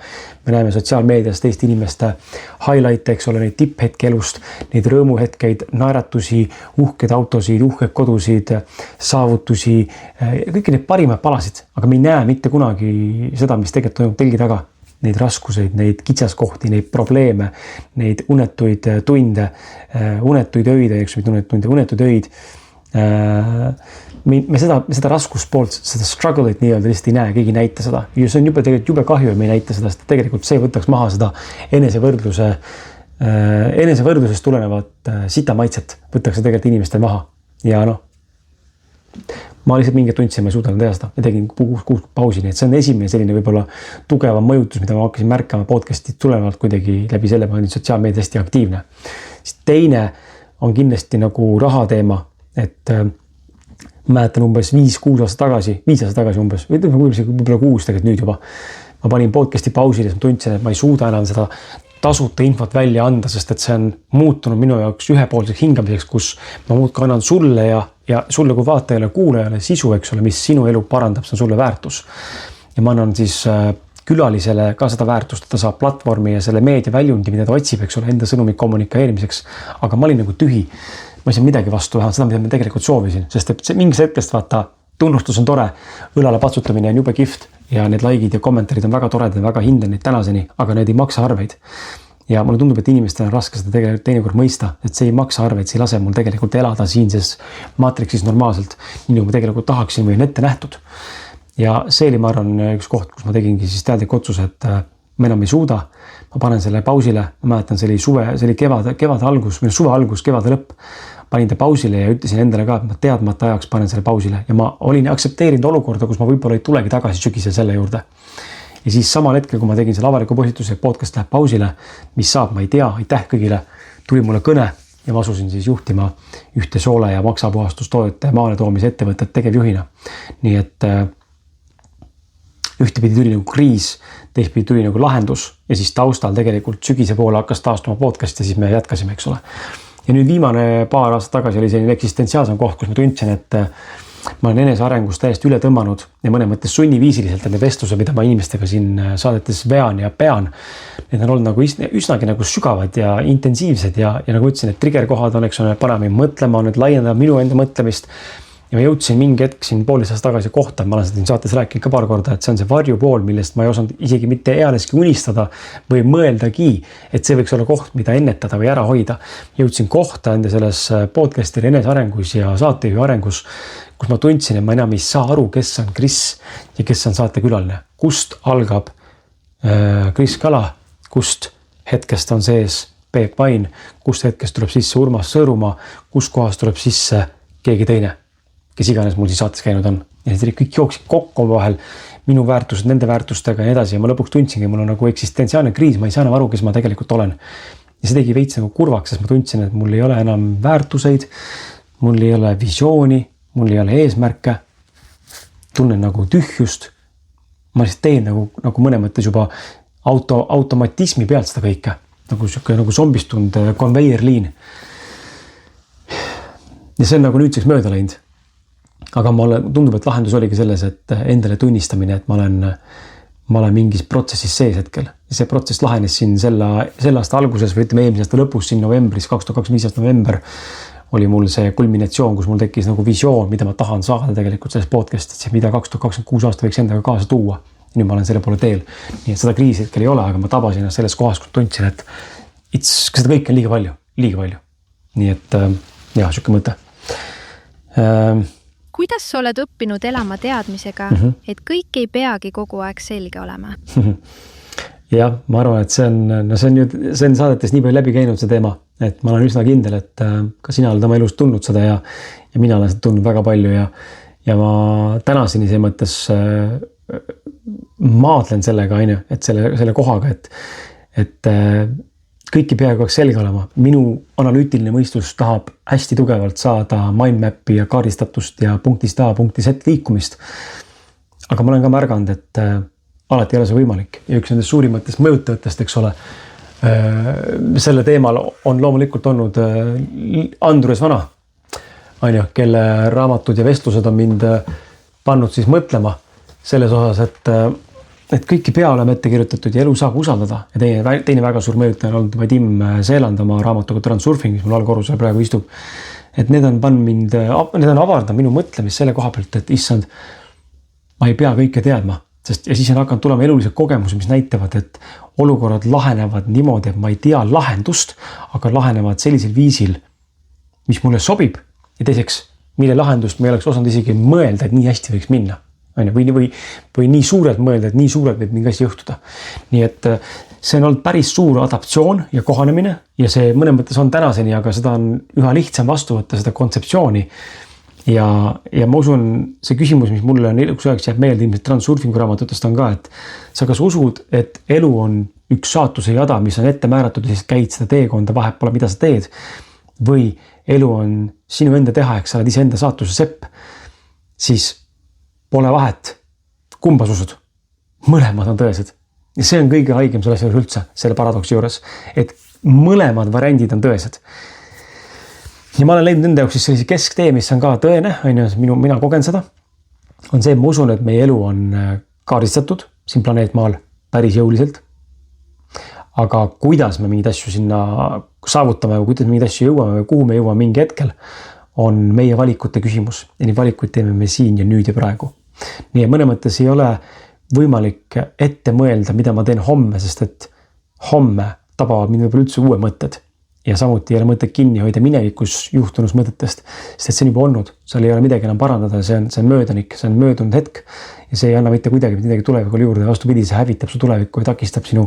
Me näeme sotsiaalmeedias teiste inimeste highlight'e, eks ole, neid tipphetke elust, neid rõõmuhetkeid, naeratusi, uhked autosid, uhked kodusid, saavutusi, kõiki neid parimaid palasid, aga me ei näe mitte kunagi seda, mis tegelikult toimub telgi taga. Neid raskuseid, neid kitsaskohti, neid probleeme, neid unetuid tunde, unetuid öid, unetuid öid. Me seda raskuspoolt, seda struggle'it nii-öelda lihtsalt ei näe, keegi ei näita seda. Ja see on tegelikult jube kahju, et me ei näita seda, sest tegelikult see võtaks maha seda enesevõrdlusest tulenevat sitamaitset, võtaks seda tegelikult inimestel maha. Ja ma lihtsalt mingit tundsin, ma ei suudanud teha seda ja tegin 6 pausi, nii et see on esimene selline võib-olla tugevam mõjutus, mida ma hakkasin märkama podcast'id tulenevalt kuidagi läbi selle, ma olin sotsiaalmeedia hästi aktiivne. Siis teine on kindlasti nagu raha teema, et mäletan umbes 5 aastat tagasi umbes, võib-olla 6 tegelikult nüüd juba. Ma panin podcast'i pausile, ma tundsin, et ma ei suuda enam seda tasuta infot välja anda, sest et see on muutunud minu jaoks ühepoolseks hingamiseks, kus ma muudkui annan sulle ja sulle kui vaatajale, kuulajale sisu, eks ole, mis sinu elu parandab, see on sulle väärtus. Ja ma annan siis külalisele ka seda väärtust, et ta saab platvormi ja selle meedia väljundi, mida ta otsib, eks ole, enda sõnumi kommunikeerimiseks. Aga ma olin nagu tühi. Ma ei saa midagi vastu vähemalt seda, mida ma tegelikult soovisin, sest et mingis hetkest vaata, tunnustus on tore, õlale patsutamine on jube kihvt ja need likeid ja kommentaarid on väga toredad ja väga hindan neid tänaseni, aga need ei maksa arveid. Ja mulle tundub, et inimestel on raske seda tegelikult teinekord mõista, et see ei maksa arveid, see ei lase mul tegelikult elada siinses maatriksis normaalselt, nii nagu ma tegelikult tahaksin või on ette nähtud. Ja see oli, ma arvan, üks koht, kus ma tegingi siis teadlik otsuse, et me enam ei suuda, ma panen selle pausile, ma mäletan, see oli kevade algus või suve algus, kevade lõpp. Panin ta pausile ja ütlesin endale ka, et ma teadmata ajaks panen selle pausile ja ma olin aktsepteerinud olukorda, kus ma võib-olla ei tulegi tagasi sügisel selle juurde. Ja siis samal hetkel, kui ma tegin selle avaliku postituse, et podcast läheb pausile, mis saab, ma ei tea, aitäh kõigile, tuli mulle kõne ja ma asusin siis juhtima ühte soole- ja maksapuhastustoodete maale toomise ettevõtet tegevjuhina. Nii et ühtepidi tuli nagu kriis, teistpidi tuli nagu lahendus ja siis taustal tegelikult sügise poole hakkas taastuma podcast ja siis me jätkasime, eks ole. Ja nüüd viimane paar aastat tagasi oli selline eksistentsiaalsem koht, kus ma tundsin, et ma olen enesearengus täiesti üle tõmmanud ja mõne mõttes sunniviisiliselt need vestlused, mida ma inimestega siin saadetes vean ja pean. Need on olnud nagu üsnagi nagu sügavad ja intensiivsed ja nagu ütlesin, et triggerkohad on, eks ole, panema mõtlema, need laiendavad minu enda mõtlemist. Ja ma jõudsin mingi hetk siin 1,5 aastat tagasi kohta, ma olen seda saates rääkinud ka paar korda, et see on see varjupool, millest ma ei osanud isegi mitte ealeski unistada või mõeldagi, et see võiks olla koht, mida ennetada või ära hoida. Jõudsin kohta enda selles podcasti enesearengus ja saatejuhi arengus, kus ma tundsin, et ma enam ei saa aru, kes on Kris ja kes on saatekülaline. Kust algab Kris Kala, kust hetkest on sees Peep Vain, kust hetkest tuleb sisse Urmas Sõõrumaa, kust kohast tuleb sisse keegi teine, kes iganes mul siis saates käinud on. Ja need kõik jooksid kokku vahel, minu väärtused, nende väärtustega ja nii edasi. Ja ma lõpuks tundsingi, mul on nagu eksistentsiaalne kriis, ma ei saa enam aru, kes ma tegelikult olen. Ja see tegi veits nagu kurvaks, sest ma tundsin, et mul ei ole enam väärtuseid, mul ei ole visiooni, mul ei ole eesmärke, tunnen nagu tühjust. Ma lihtsalt teen nagu mõne mõttes juba automatismi pealt seda kõike, nagu zombistunud konveierliin. Ja see on nagu nüüdseks mööda läinud. Aga tundub, et lahendus oligi selles, et endale tunnistamine, et ma olen mingis protsessis sees hetkel. Ja see protsess lahenes siin selle aasta alguses või ütleme eelmise aasta lõpus, siin novembris, 2025 aasta november oli mul see kulminatsioon, kus mul tekkis nagu visioon, mida ma tahan saada tegelikult selles podcastis, mida 2026 aasta võiks endaga kaasa tuua. Ja nüüd ma olen selle poole teel. Nii et seda kriisi hetkel ei ole, aga ma tabasin ennast selles kohas, kus tundsin, et seda kõike on liiga palju. Nii et jah, siuke mõte. Kuidas sa oled õppinud elama teadmisega, et kõik ei peagi kogu aeg selge olema? Jah, ma arvan, et see on saadetes nii palju läbi käinud see teema, et ma olen üsna kindel, et ka sina oled oma elus tundnud seda ja mina olen seda tundnud väga palju ja ma tänaseni see mõttes maadlen sellega, et selle kohaga, et kõik ei peagi selge olema. Minu analüütiline mõistus tahab hästi tugevalt saada mindmap'i ja kaardistatust ja punktist A, punkti Z liikumist. Aga ma olen ka märganud, et alati ei ole see võimalik. Ja üks nendest suurimatest mõjutajatest, eks ole, selle teemal on loomulikult olnud Andrus Vana, kelle raamatud ja vestlused on mind pannud siis mõtlema selles osas, et kõik ei pea olema ette kirjutatud ja elu saab usaldada. Ja teine väga suur mõjutaja on olnud Vadim Seeland oma raamatuga Transurfing, mis mul allkorrusel praegu istub. Et need on avardanud minu mõtlemist selle koha pealt, et issand, ma ei pea kõike teadma. Ja siis on hakanud tulema elulised kogemused, mis näitavad, et olukorrad lahenevad niimoodi, et ma ei tea lahendust, aga lahenevad sellisel viisil, mis mulle sobib. Ja teiseks, mille lahendust me oleks osanud isegi mõelda, et nii hästi võiks minna. Või nii suurelt mõelda, et nii suurelt võib mingi asi juhtuda. Nii et see on olnud päris suur adaptsioon ja kohanemine ja see mõne mõttes on tänaseni, aga seda on üha lihtsam vastu võtta, seda kontseptsiooni. Ja ma usun, see küsimus, mis mulle on eluks ajaks jääb meelde ilmselt Transurfingu raamatutest on ka, et sa kas usud, et elu on üks saatuse jada, mis on ette määratud ja siis käid seda teekonda, vahet pole, mida sa teed. Või elu on sinu enda teha, eks sa oled ise enda saatuse sepp, siis pole vahet, kumbas usud. Mõlemad on tõesed. Ja see on kõige haigem selles üldse, selle paradoksi juures, et mõlemad variandid on tõesed. Ja ma olen leidnud enda jaoks siis sellise kesktee, mis on ka tõene, mina kogen seda, on see, et ma usun, et meie elu on kaardistatud siin planeet Maal päris jõuliselt. Aga kuidas me mingid asju sinna saavutame või kuidas mingid asju jõuame või kuhu me jõuame mingi hetkel, on meie valikute küsimus. Ja neid valikuid teeme me siin ja nüüd ja praegu. Nii et mõne mõttes ei ole võimalik ette mõelda, mida ma teen homme, sest et homme tabavad mind võib-olla üldse uue mõtted. ja samuti ei ole mõtet kinni hoida minevikus juhtunus mõtetest, sest et see on juba olnud, seal ei ole midagi enam parandada, see on möödanik, see on möödunud hetk ja see ei anna mitte kuidagi midagi tulevikule juurde, vastupidi, see hävitab su tulevikku ja takistab sinu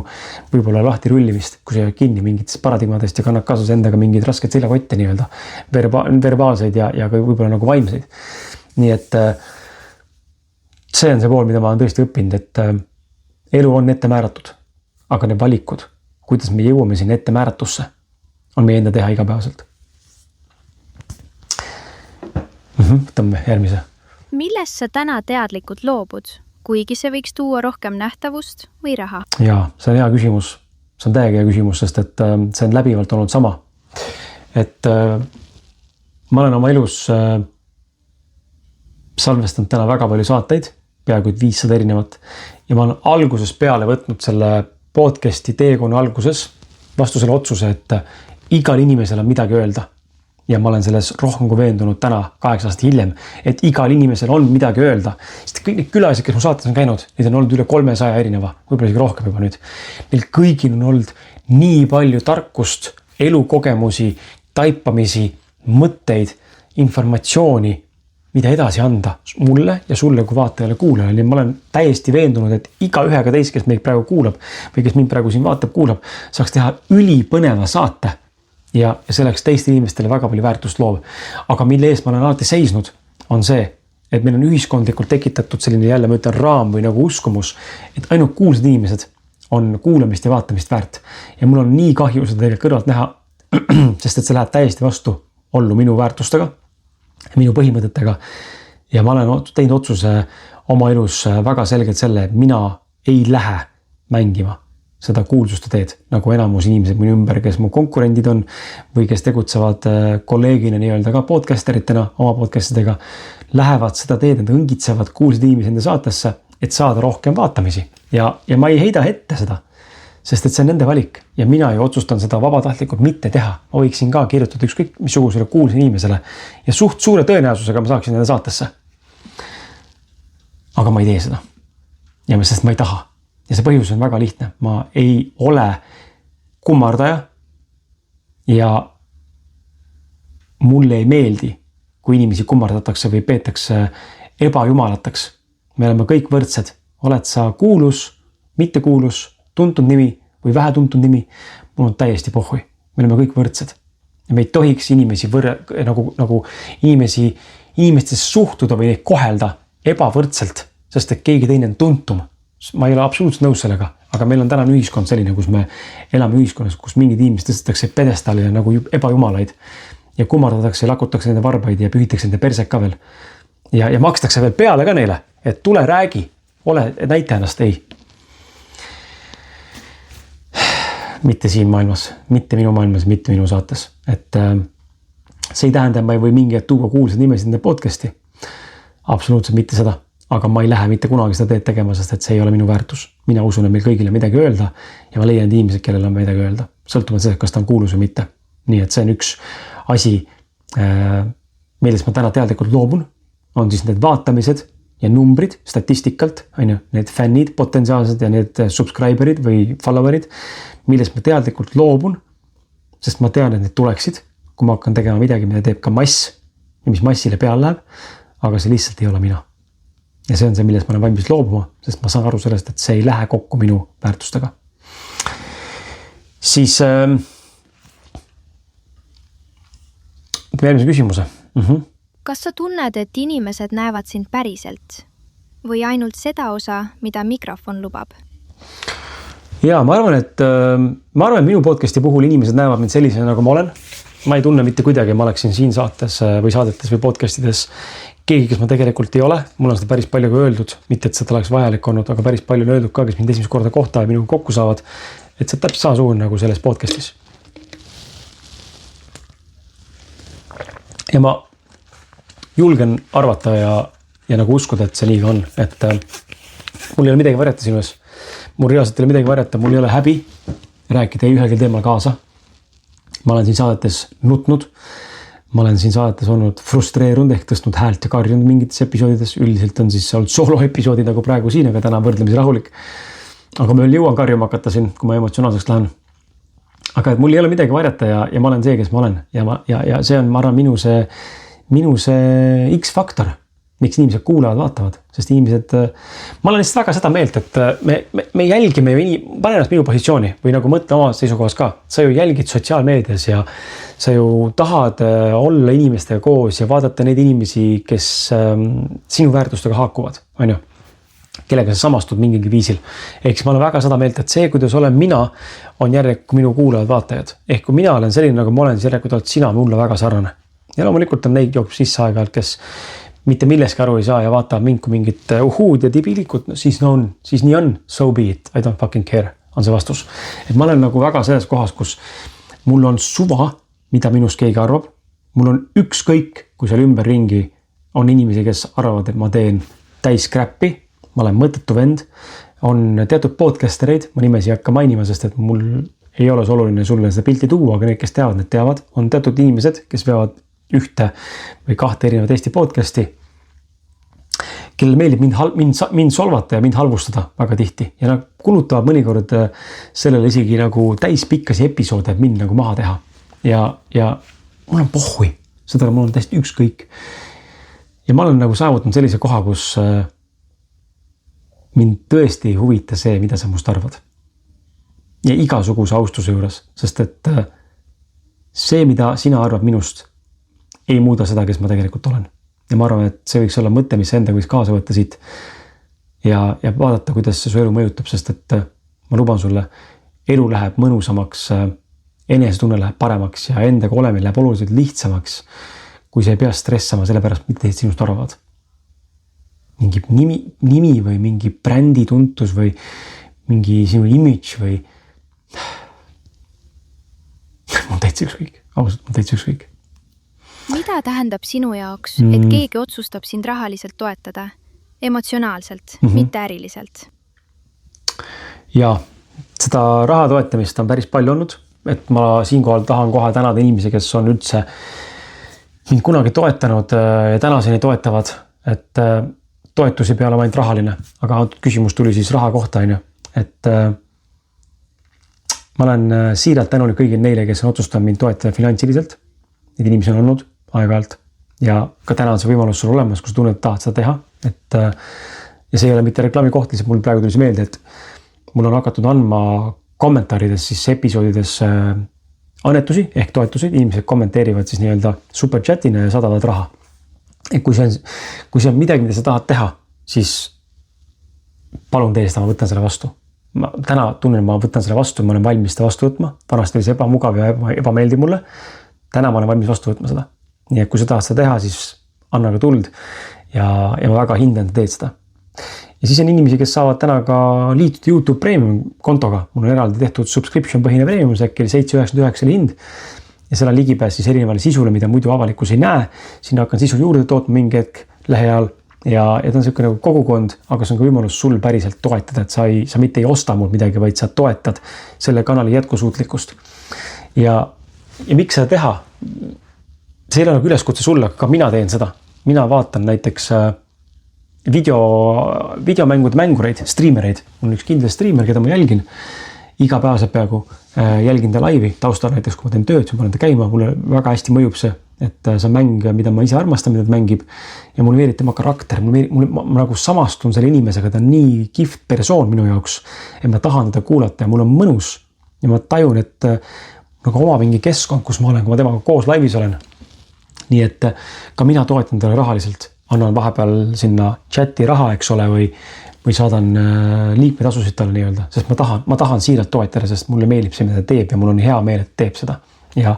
võib-olla lahti rullimist, kui sa jääd kinni mingitest paradigmadest ja kannad kaasas endaga mingeid raskeid seljakotte nii-öelda, verbaalseid ja ka võib-olla nagu vaimseid. Nii et see on see pool, mida ma olen tõesti õppinud, et elu on ette määratud, aga need valikud, kuidas me jõuame sinna ette määratusse, on meie enda teha igapäevaselt. Võtame järgmise. Millest sa täna teadlikult loobud, kuigi see võiks tuua rohkem nähtavust või raha? Jaa, see on hea küsimus. See on täiega hea küsimus, sest et see on läbivalt olnud sama. Et ma olen oma elus salvestanud täna väga palju saateid, peaaegu 500 erinevat, ja ma olen alguses peale võtnud selle podcasti teekonna alguses vastu selle otsuse, et igal inimesel on midagi öelda. Ja ma olen selles rohkem kui veendunud täna 8 aastat hiljem, et igal inimesel on midagi öelda. Sest kõik need külalised, kes mu saates on käinud, neid on olnud üle 300 erineva, võib-olla isegi rohkem juba nüüd. Neil kõigil on olnud nii palju tarkust, elukogemusi, taipamisi, mõtteid, informatsiooni, mida edasi anda mulle ja sulle kui vaatajale kuulajale. Nii ma olen täiesti veendunud, et iga ühega teist, kes meid praegu kuulab või kes mind praegu siin vaatab, kuulab, saaks teha ülipõneva saate ja selleks teiste inimestele väga palju väärtust loov. Aga mille eest ma olen alati seisnud, on see, et meil on ühiskondlikult tekitatud selline jälle, ma ütlen, raam või nagu uskumus, et ainult kuulsad inimesed on kuulamist ja vaatamist väärt. Ja mul on nii kahju seda tegelikult kõrvalt näha, sest et see läheb täiesti vastu ollu minu väärtustega, minu põhimõtetega. Ja ma olen teinud otsuse oma elus väga selgelt selle, et mina ei lähe mängima seda kuulsuste teed, nagu enamus inimesed minu ümber, kes mu konkurendid on või kes tegutsevad kolleegina nii-öelda ka podcasteritena, oma podcastidega, lähevad seda teed, nad õngitsevad kuulsad inimesed enda saatesse, et saada rohkem vaatamisi. Ja ma ei heida ette seda, sest et see on nende valik ja mina ju otsustan seda vabatahtlikult mitte teha. Ma võiksin ka kirjutada ükskõik missugusele kuulsale inimesele ja suht suure tõenäosusega ma saaksin nende saatesse. Aga ma ei tee seda. Ja sest ma ei taha. Ja see põhjus on väga lihtne. Ma ei ole kummardaja ja mulle ei meeldi, kui inimesi kummardatakse või peetakse ebajumalataks. Me oleme kõik võrdsed. Oled sa kuulus, mitte kuulus, tuntud nimi või vähetuntud nimi, mul on täiesti pohhui. Me oleme kõik võrdsed. Ja me ei tohiks inimesi nagu inimestesse suhtuda või neid kohelda ebavõrdselt, sest et keegi teine on tuntum. Ma ei ole absoluutselt nõus sellega, aga meil on tänane ühiskond selline, kus me elame ühiskonnas, kus mingid inimesed tõstetakse pedestaalile nagu ebajumalaid ja kummardatakse ja lakutakse nende varbaid ja pühitakse nende persed ka veel. Ja makstakse veel peale ka neile, et tule räägi, ole näita ennast, ei. Mitte siin maailmas, mitte minu maailmas, mitte minu saates. Et see ei tähenda, et ma ei või mingi tuua kuulsad nimesid nende podcasti. Absoluutselt mitte seda. Aga ma ei lähe mitte kunagi seda teed tegema, sest et see ei ole minu väärtus. Mina usun, et meil kõigile midagi öelda ja ma leian inimesed, kellel on midagi öelda. Sõltumata sellest, kas ta on kuulus või mitte. Nii et see on üks asi, millest ma täna teadlikult loobun, on siis need vaatamised ja numbrid statistikalt, need fännid potentsiaalsed ja need subscriberid või followerid, millest ma teadlikult loobun, sest ma tean, et need tuleksid, kui ma hakkan tegema midagi, mida teeb ka mass ja mis massile peal läheb, aga see lihtsalt ei ole mina. Ja see on see, millest ma olen valmis loobuma, sest ma saan aru sellest, et see ei lähe kokku minu väärtustega. Siis järgmise küsimuse. Kas sa tunned, et inimesed näevad sind päriselt või ainult seda osa, mida mikrofon lubab? Ja ma arvan, et minu podcasti puhul inimesed näevad mind sellisena, nagu ma olen. Ma ei tunne mitte kuidagi, ma oleksin siin saates või saadetes või podcastides keegi, kes ma tegelikult ei ole. Mul on seda päris palju ka öeldud, mitte et seda oleks vajalik olnud, aga päris palju on öeldud ka, kes mind esimest korda kohta ja minuga kokku saavad, et see täpselt samasugune nagu selles podcastis. Ja ma julgen arvata ja nagu uskuda, et see nii on, et mul ei ole midagi varjata sinu ees. Mul reaalselt ei ole midagi varjata, mul ei ole häbi rääkida ei ühelgi teemal kaasa. Ma olen siin saadetes nutnud. Ma olen siin saadetes olnud frustreerunud ehk tõstnud häält ja karjunud mingites episoodides. Üldiselt on siis olnud solo-episoodid nagu praegu siin, aga täna võrdlemisi rahulik. Aga ma veel jõuan karjuma hakata siin, kui ma emotsionaalseks lähen. aga et mul ei ole midagi varjata ja ma olen see, kes ma olen ja see on, ma arvan, minu see X-faktor, miks inimesed kuulavad, vaatavad, sest inimesed, ma olen lihtsalt väga seda meelt, et me jälgime ju, pane ennast minu positsiooni või nagu mõtle oma seisukohas ka, sa ju jälgid sotsiaalmeedias ja sa ju tahad olla inimestega koos ja vaadata neid inimesi, kes sinu väärtustega haakuvad, on ju, kellega sa samastud mingigi viisil. Ehk siis ma olen väga seda meelt, et see, kuidas olen mina, on järelikult minu kuulajad vaatajad. Ehk kui mina olen selline, nagu ma olen, siis järelikult oled sina mulle väga sarnane. Ja loomulikult on neid jookseb sisse aeg-ajalt, kes mitte milleski aru ei saa ja vaatavad mind kui mingit uhuud ja tibilikut, no, siis nii on, so be it, I don't fucking care, on see vastus. Et ma olen nagu väga selles kohas, kus mul on suva, mida minust keegi arvab. Mul on ükskõik, kui seal ümberringi on inimesi, kes arvavad, et ma teen täis crap'i, ma olen mõttetu vend, on teatud podcastereid, ma nimesi ei hakka mainima, sest et mul ei ole see oluline sulle seda pilti tuua, aga need, kes teavad, need teavad. On teatud inimesed, kes veavad ühte või kahte erinevat Eesti podcasti, kellel meeldib mind solvata ja mind halvustada väga tihti. Ja nad kulutavad mõnikord sellele isegi nagu täispikkasi episoode, et mind nagu maha teha. Ja mul on pohhui, seda mul on täiesti ükskõik. Ja ma olen nagu saavutanud sellise koha, kus mind tõesti ei huvita see, mida sa must arvad. Ja igasuguse austuse juures, sest et see, mida sina arvad minust, ei muuda seda, kes ma tegelikult olen. Ja ma arvan, et see võiks olla mõte, mis enda võiks kaasa võtta siit ja vaadata, kuidas see su elu mõjutab, sest et ma luban sulle, elu läheb mõnusamaks, enesetunne läheb paremaks ja endaga olemine läheb oluliselt lihtsamaks, kui sa ei pea stressama selle pärast, mida teised sinust arvavad. Mingi nimi või mingi brändi tuntus või mingi sinu image või mul täitsa ükskõik, ausalt, mul täitsa ükskõik. Mida tähendab sinu jaoks, et keegi otsustab sind rahaliselt toetada, emotsionaalselt, mitte äriliselt? Ja seda raha toetamist on päris palju olnud, et ma siinkohal tahan kohe tänada inimesi, kes on üldse mind kunagi toetanud ja tänaseni toetavad, et toetusi peale ainult rahaline, aga küsimus tuli siis raha kohta, et ma olen siiralt tänulik kõigil neile, kes on otsustanud mind toetada finantsiliselt. Neid inimesi on olnud aeg-ajalt ja ka täna on see võimalus sul olemas, kus tunned, et tahad seda teha. Ja see ei ole mitte reklaami koht, lihtsalt mul praegu tuli see meelde, et mul on hakatud andma kommentaarides siis episoodides annetusi ehk toetusi. Inimesed kommenteerivad siis nii-öelda superchatina ja sadavad raha. Et kui see on midagi, mida sa tahad teha, siis palun tee seda, ma võtan selle vastu. Ma täna tunnen, ma võtan selle vastu, ma olen valmis seda vastu võtma. Vanasti oli see ebamugav ja ebameeldiv mulle. Täna ma olen valmis vastu võtma seda. Nii et kui sa tahad seda teha, siis anna ka tuld ja ma väga hindan, et teed seda. Ja siis on inimesi, kes saavad täna ka liituda YouTube Premium kontoga. Mul on eraldi tehtud subscription põhine premium, see äkki oli 7,99 oli hind. Ja seal on ligipääs siis erinevale sisule, mida muidu avalikkus ei näe. Sinna hakkan sisu juurde tootma mingi hetk lähiajal ja ta on selline nagu kogukond, aga see on ka võimalus sul päriselt toetada, et sa mitte ei osta mul midagi, vaid sa toetad selle kanali jätkusuutlikkust. Ja miks seda teha? See ei ole nagu üleskutse sulle, aga ka mina teen seda. Mina vaatan näiteks videomängude mängureid, streamereid. Mul on üks kindel streamer, keda ma jälgin igapäevaselt peaaegu, jälgin ta laivi taustal näiteks, kui ma teen tööd, ma panen ta käima, mulle väga hästi mõjub see, et see on mäng, mida ma ise armastan, mida ta mängib ja mul meeldib tema karakter, ma nagu samastun selle inimesega, ta on nii kihvt persoon minu jaoks, et ma tahan teda kuulata ja mul on mõnus ja ma tajun, et nagu oma mingi keskkond, kus ma olen, kui ma temaga koos laivis olen. Nii et ka mina toetan talle rahaliselt, annan vahepeal sinna chati raha, eks ole, või saadan liikmetasusid talle nii-öelda, sest ma tahan siiralt toetada, sest mulle meeldib see, mida ta teeb ja mul on hea meel, et teeb seda. Ja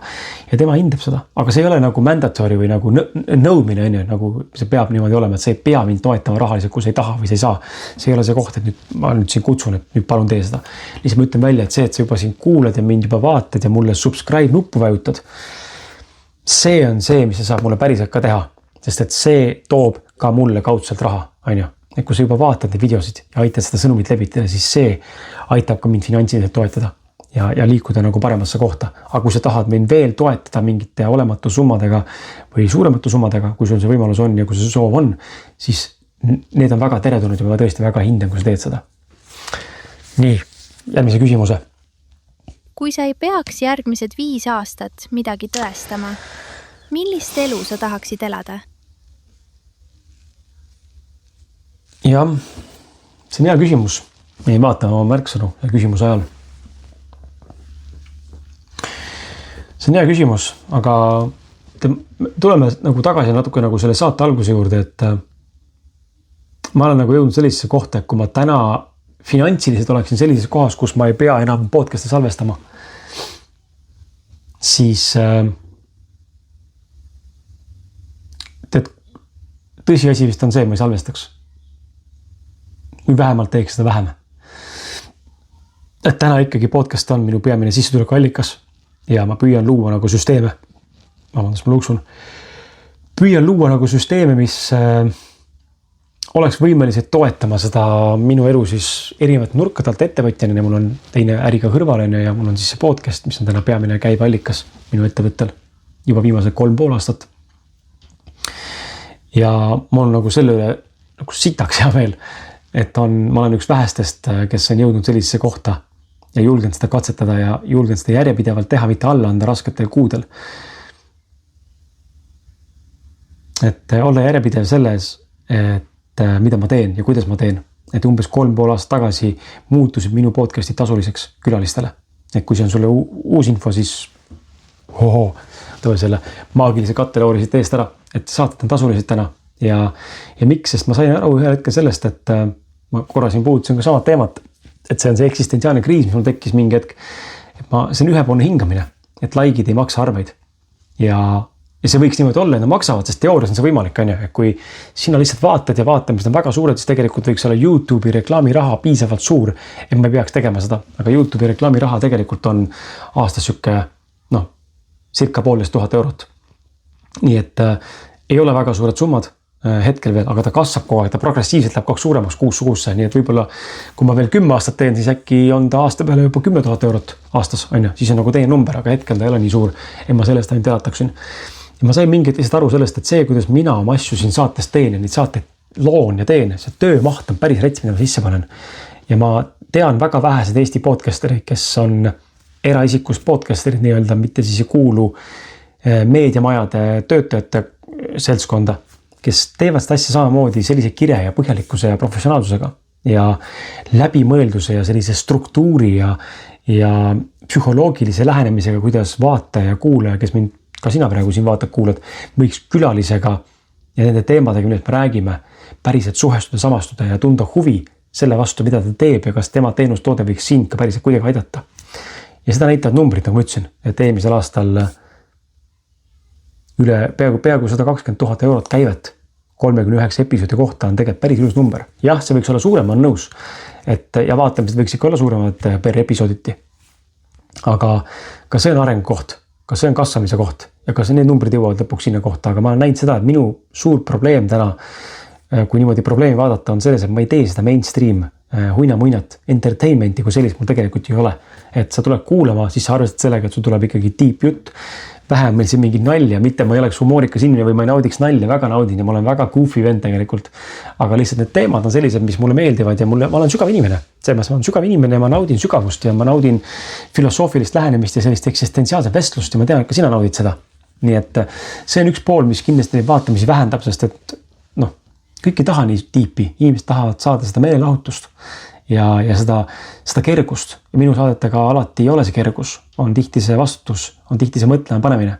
tema hindab seda, aga see ei ole nagu mandatory või nagu nõudmine, nagu see peab niimoodi olema, et see ei pea mind toetama rahaliselt, kui sa ei taha või sa ei saa. See ei ole see koht, et ma nüüd siin kutsun, et nüüd palun tee seda. Lihtsalt ma ütlen välja, et see, et sa juba siin kuulad ja mind juba vaatad ja mulle subscribe nuppu vajutad, see on see, mis sa saab mulle päriselt ka teha, sest et see toob ka mulle kaudselt raha, on ju. Et kui sa juba vaatad neid videosid ja aitad seda sõnumit levitada, siis see aitab ka mind finantsiliselt toetada ja liikuda nagu paremasse kohta. Aga kui sa tahad mind veel toetada mingite olematu summadega või suurematu summadega, kui sul see võimalus on ja kui see soov on, siis need on väga teretulnud ja ma tõesti väga hindan, kui sa teed seda. Nii, järgmise küsimuse. kui sa ei peaks järgmised 5 aastat midagi tõestama, millist elu sa tahaksid elada? Jah, see on hea küsimus. Me ei vaata oma märksõnu ja küsimuse ajal. See on hea küsimus, aga tuleme nagu tagasi natuke nagu selle saate alguse juurde, et ma olen nagu jõudnud sellisesse kohta, et kui ma täna finantsiliselt oleksin sellises kohas, kus ma ei pea enam podcast'e salvestama, siis tõsiasi vist on see, ma ei salvestaks. Või vähemalt teeks seda vähem. Et täna ikkagi podcast on minu peamine sissetuleku allikas ja ma püüan luua nagu süsteeme. Vabandust, ma luuksun. Püüan luua nagu süsteeme, mis oleks võimelised toetama seda minu elu siis erinevate nurkade alt ettevõtjana ja mul on teine äriga kõrvaline ja mul on siis see podcast, mis on täna peamine käibeallikas minu ettevõttel juba viimased 3,5 aastat. Ja mul on nagu selle üle nagu sitaks hea meel, et ma olen üks vähestest, kes on jõudnud sellisesse kohta ja julgen seda katsetada ja julgen seda järjepidevalt teha, mitte alla anda rasketel kuudel. Et olla järjepidev selles, et mida ma teen ja kuidas ma teen. Et umbes 3,5 aastat tagasi muutusid minu podcastid tasuliseks külalistele. Et kui see on sulle uus info, siis tõe selle maagilise katteloori siit eest ära, et saated on tasulised täna. Ja miks? Sest ma sain aru ühel hetkel sellest, et ma korra siin puudutasin ka samad teemat, et see on see eksistentsiaalne kriis, mis mul tekkis mingi hetk. Et see on ühepoolne hingamine, et likeid ei maksa arveid. Ja see võiks niimoodi olla, et nad maksavad, sest teoorias on see võimalik, on ju. Et kui sina lihtsalt vaatad ja vaatamised on väga suured, siis tegelikult võiks olla YouTube'i reklaamiraha piisavalt suur, et ma ei peaks tegema seda. Aga YouTube'i reklaamiraha tegelikult on aastas sükke, circa 1,5 eurot. Nii et ei ole väga suured summad hetkel veel, aga ta kasvab kogu aeg, ta progressiivselt läheb 2 suuremaks kuusse, nii et võib-olla kui ma veel 10 aastat teen, siis äkki on ta aasta peale juba 10 000 eurot aastas, on ju, siis on nagu teie number, aga hetkel ta ei ole nii suur, et ma sellest ainult elataksin. Ja ma sain mingit lihtsalt aru sellest, et see, kuidas mina oma asju siin saates teen ja neid saateid loon ja teen, see töömaht on päris rets, mida ma sisse panen. Ja ma tean väga vähesed Eesti podcasterid, kes on eraisikust podcasterid nii-öelda, mitte siis ei kuulu meediamajade töötajate seltskonda, kes teevad seda asja samamoodi sellise kirja ja põhjalikkuse ja professionaalsusega ja läbimõelduse ja sellise struktuuri ja psühholoogilise lähenemisega, kuidas vaata ja kuulaja, kes mind ka sina praegu siin vaatad, kuulad, võiks külalisega ja nende teemadega, millest me räägime, päriselt suhestuda, samastuda ja tunda huvi selle vastu, mida ta teeb ja kas tema teenustoode võiks sind ka päriselt kuidagi aidata. Ja seda näitavad numbrid, nagu ma ütlesin, et eelmisel aastal üle peaaegu 120 000 eurot käivet 39 episoodi kohta on tegelikult päris ilus number. Jah, see võiks olla suurem, on nõus. Ja vaatamised võiks ikka olla suuremad per episooditi. Aga ka see on arengukoht, ka see on kasvamise koht ja ka need numbrid jõuavad lõpuks sinna kohta. Aga ma olen näinud seda, et minu suur probleem täna, kui niimoodi probleemi vaadata, on selles, et ma ei tee seda mainstream huina-muinat, entertainmenti, kui sellist mul tegelikult ei ole. Et sa tuleb kuulama, siis sa arvestad sellega, et sul tuleb ikkagi deep jutt. Vähem meil siin mingi nalja, mitte ma ei oleks humoorikas inimene või ma ei naudiks nalja, väga naudin ja ma olen väga goofy vend tegelikult. Aga lihtsalt need teemad on sellised, mis mulle meeldivad ja ma olen sügav inimene. Ma olen sügav inimene ja ma naudin sügavust ja ma naudin filosoofilist lähenemist ja sellist eksistentsiaalset vestlust ja ma tean, et ka sina naudid seda. Nii et see on üks pool, mis kindlasti neid vaatamisi vähendab, sest et kõik ei taha nii tiipi. Inimesed tahavad saada seda meelelahutust ja seda kergust. Ja minu saadetega alati ei ole see kergus. On tihti see vastutus, on tihti see mõtlema panemine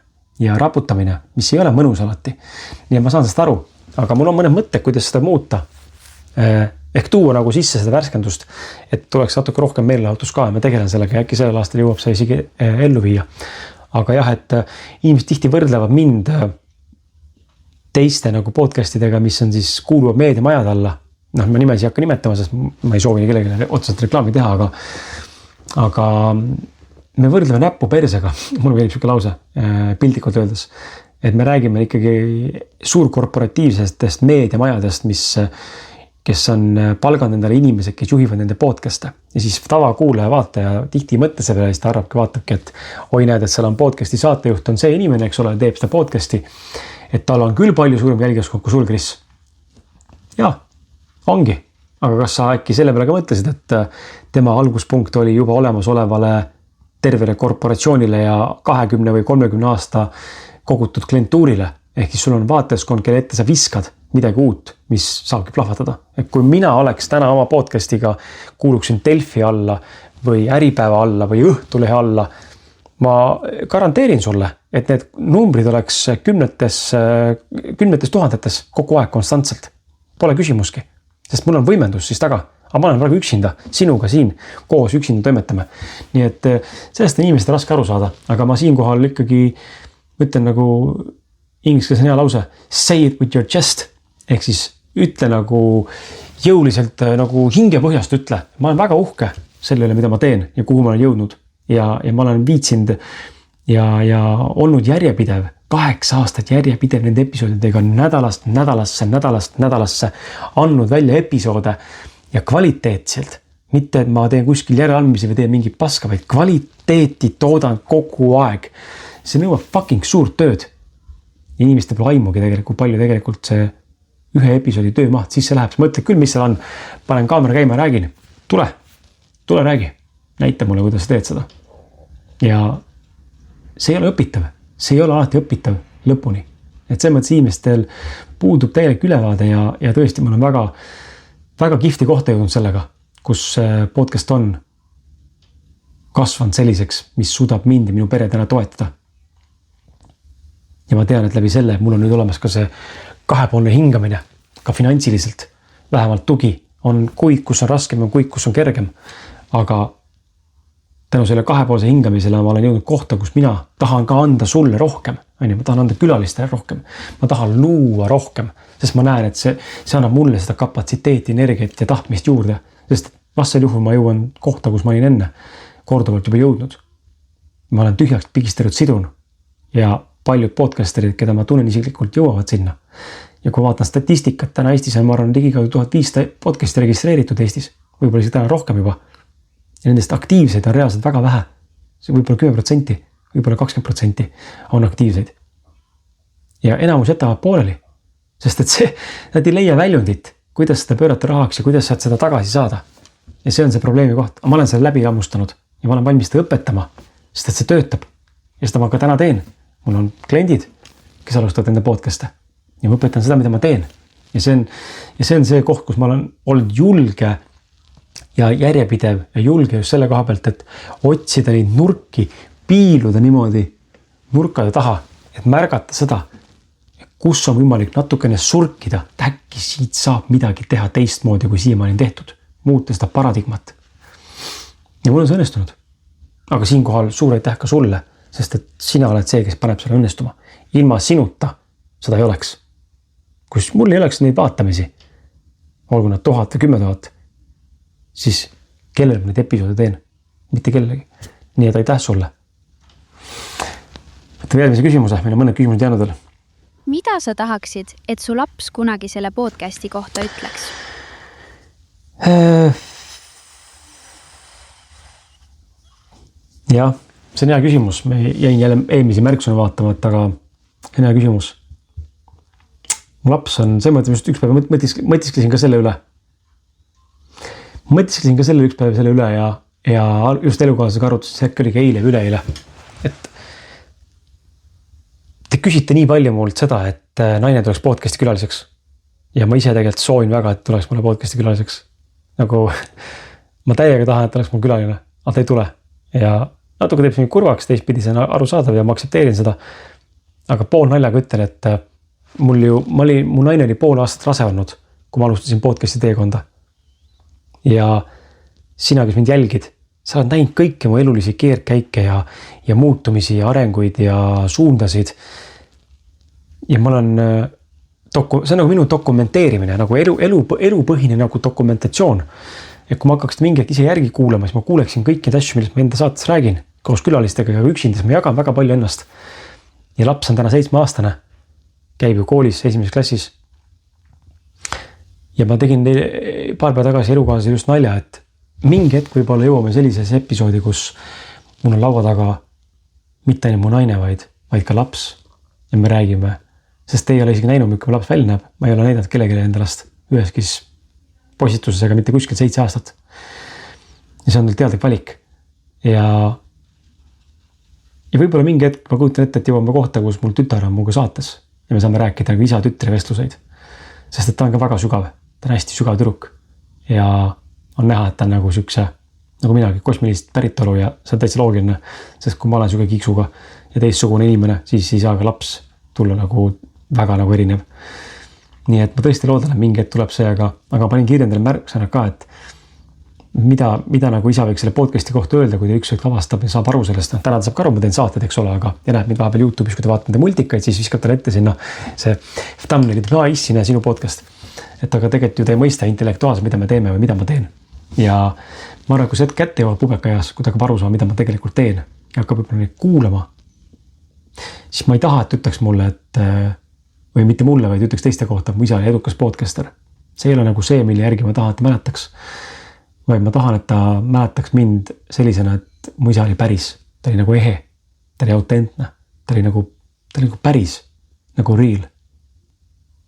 ja raputamine, mis ei ole mõnus alati. Nii et ma saan sellest aru, aga mul on mõned mõtted, kuidas seda muuta. Ehk tuua nagu sisse seda värskendust, et tuleks natuke rohkem meelelahutus ka ja ma tegelen sellega ja äkki sellel aastal jõuab see isegi ellu viia. Aga jah, et inimesed tihti võrdlevad mind teiste nagu podcastidega, mis on siis kuuluvad meediamajad alla. Ma nimesi ei hakka nimetama, sest ma ei soovi kellelegi otseselt reklaami teha, aga me võrdleme näppu persega. Mul käib siuke lause piltlikult öeldes, et me räägime ikkagi suurkorporatiivsetest meediamajadest, kes on palganud endale inimesed, kes juhivad nende podcast'e. Ja siis tavakuulaja vaataja tihti mõtte selle peale, siis ta vaatabki, et oi näed, et seal on podcast'i saatejuht, on see inimene, eks ole, teeb seda podcast'i, et tal on küll palju suurem jälgijaskond kui sul, Kris. Jaa, ongi. Aga kas sa äkki selle peale ka mõtlesid, et tema alguspunkt oli juba olemasolevale tervele korporatsioonile ja 20 või 30 aasta kogutud klientuurile. Ehk siis sul on vaatajaskond, kelle ette sa viskad midagi uut, mis saabki plahvatada. Et kui mina oleks täna oma podcastiga, kuuluksin Delfi alla või Äripäeva alla või Õhtulehe alla, ma garanteerin sulle, et need numbrid oleks kümnetes tuhandetes kogu aeg konstantselt. Pole küsimuski, sest mul on võimendus siis taga. Aga ma olen praegu üksinda, sinuga siin koos üksinda toimetame. Nii et sellest on inimesed raske aru saada, aga ma siinkohal ikkagi ütlen nagu inglise keeles on hea lause, say it with your chest, ehk siis ütle nagu jõuliselt nagu hingepõhjast ütle. Ma olen väga uhke selle üle, mida ma teen ja kuhu ma olen jõudnud ja ma olen viitsinud ja olnud järjepidev, 8 aastat järjepidev nende episoodidega nädalast nädalasse andnud välja episoode ja kvaliteetselt. Mitte, et ma teen kuskil järeleandmisi või teen mingi paska, vaid kvaliteeti toodan kogu aeg. See nõuab fucking suurt tööd. Inimeste pole aimugi tegelikult, palju tegelikult see ühe episoodi töömaht sisse läheb. Sa mõtled küll, mis seal on. Panen kaamera käima ja räägin. Tule räägi. Näita mulle, kuidas sa teed seda. Ja see ei ole õpitav. See ei ole alati õpitav lõpuni. Et see mõttes inimestel puudub täielik ülevaade ja tõesti, mul on väga kihvti kohta jõudnud sellega, kus podcast on kasvanud selliseks, mis suudab mind ja minu pere täna toetada. Ja ma tean, et läbi selle mul on nüüd olemas ka see kahepoolne hingamine, ka finantsiliselt. Vähemalt tugi on kuid, kus on raskem ja kuid, kus on kergem. Aga tänu selle kahepoolse hingamisele ma olen jõudnud kohta, kus mina tahan ka anda sulle rohkem. Ma tahan anda külalistele rohkem. Ma tahan luua rohkem, sest ma näen, et see annab mulle seda kapatsiteeti, energiat ja tahtmist juurde. Sest vastasel juhul ma jõuan kohta, kus ma olin enne korduvalt juba jõudnud. Ma olen tühjaks pigistenud sidun ja paljud podcasterid, keda ma tunnen isiklikult, jõuavad sinna. Ja kui vaatan statistikat, täna Eestis on, ma arvan, ligikaudu 1500 podcasti registreeritud Eestis. Võib-olla täna rohkem juba. Ja nendest aktiivseid on reaalselt väga vähe. See võib-olla 10%, võib-olla 20% on aktiivseid. Ja enamus jätavad pooleli. Sest et nad ei leia väljundit, kuidas seda pöörata rahaks ja kuidas saad seda tagasi saada. Ja see on see probleemi koht. Ma olen selle läbi hammustanud ja ma olen valmis seda õpetama, sest et see töötab. Ja seda ma ka täna teen. Mul on kliendid, kes alustavad enda podcast'e ja ma õpetan seda, mida ma teen. Ja see on see koht, kus ma olen olnud julge ja järjepidev ja julge just selle koha pealt, et otsida neid nurki, piiluda niimoodi nurkade taha, et märgata seda, kus on võimalik natukene surkida, et äkki siit saab midagi teha teistmoodi, kui siiamaani tehtud, muuta seda paradigmat. Ja mul on see õnnestunud. Aga siinkohal suur aitäh ka sulle, sest et sina oled see, kes paneb selle õnnestuma. Ilma sinuta seda ei oleks. Kus mul ei oleks neid vaatamisi, olgu nad 1000 või 10 000, siis kellel ma neid episoode teen? Mitte kellegi. Nii et aitäh sulle. Võtame järgmise küsimuse, meil on mõned küsimused jäänud veel. Mida sa tahaksid, et su laps kunagi selle podcasti kohta ütleks? Jah, see on hea küsimus. Me jäin jälle eelmisi märksõnu vaatamat, aga see on hea küsimus. Mu laps on, see mõttes just üks päev mõtisklesin ka selle üle. Mõtisklesin ka selle üks päev selle üle ja just elukaaslasega arutasin, see äkki oligi eile või üleeile. Et te küsite nii palju mult seda, et naine tuleks podcasti külaliseks. Ja ma ise tegelikult soovin väga, et tuleks mulle podcasti külaliseks. Nagu ma täiega tahan, et oleks mul külaline, aga ta ei tule. Ja natuke teeb see kurvaks, teistpidi see on arusaadav ja ma aktsepteerin seda. Aga pool naljaga ütlen, et mu naine oli pool aastat rase olnud, kui ma alustasin podcasti teekonda. Ja sina, kes mind jälgid, sa oled näinud kõiki mu elulisi keerkäike ja muutumisi ja arenguid ja suundasid. Ja ma olen, see on nagu minu dokumenteerimine, nagu elupõhine nagu dokumentatsioon. Ja kui ma hakkaksin mingi ise järgi kuulama, siis ma kuuleksin kõiki need asju, millest ma enda saates räägin, koos külalistega ja üksinda, siis ma jagan väga palju ennast. Ja laps on täna 7-aastane, käib ju koolis 1. klassis. Ja ma tegin paar päeva tagasi elukaaslasele just nalja, et mingi hetk võib-olla jõuame sellises episoodi, kus mul on laua taga mitte ainult mu naine, vaid ka laps. Ja me räägime, sest te ei ole isegi näinud, milline laps välja näeb. Ma ei ole näidanud kellelegi enda last üheski postituses, aga mitte kuskil 7 aastat. Ja see on teadlik valik. Ja ja võib-olla mingi hetk ma kujutan ette, et jõuame kohta, kus mul tütar on muga saates ja me saame rääkida nagu isa-tütre vestluseid. Sest et ta on ka väga sügav, ta on hästi sügav tüdruk ja on näha, et ta on nagu siukse, nagu minagi, kosmilist päritolu ja see on täitsa loogiline, sest kui ma olen siuke kiksuga ja teistsugune inimene, siis ei saa ka laps tulla nagu väga nagu erinev. Nii et ma tõesti loodan, et mingi hetk tuleb see, aga panin kirjendale märksõnad ka, et mida nagu isa võiks selle podcasti kohta öelda, kui ta üks hetk avastab ja saab aru sellest. Täna ta saab ka aru, ma teen saated, eks ole, aga ja näeb mind vahepeal YouTube'is, kui ta vaatab nende multikaid, siis viskab talle ette sinna see thumbnailid, issi näe sinu podcast. Et aga tegelikult ju ta ei mõista intellektuaalselt, mida me teeme või mida ma teen. Ja ma arvan, kui see hetk kätte jõuab pubeka eas, kui ta hakkab aru saama, mida ma tegelikult teen ja hakkab võib-olla neid kuulama, siis ma ei taha, et ütleks mulle, et või mitte mulle, vaid ütleks teiste kohta, mu isa oli edukas podcaster. See ei ole nagu see, mille järgi ma tahan, et ta mäletaks. Vaid ma tahan, et ta mäletaks mind sellisena, et mu isa oli päris. Ta oli nagu ehe, ta oli autentne, ta oli nagu päris, nagu real.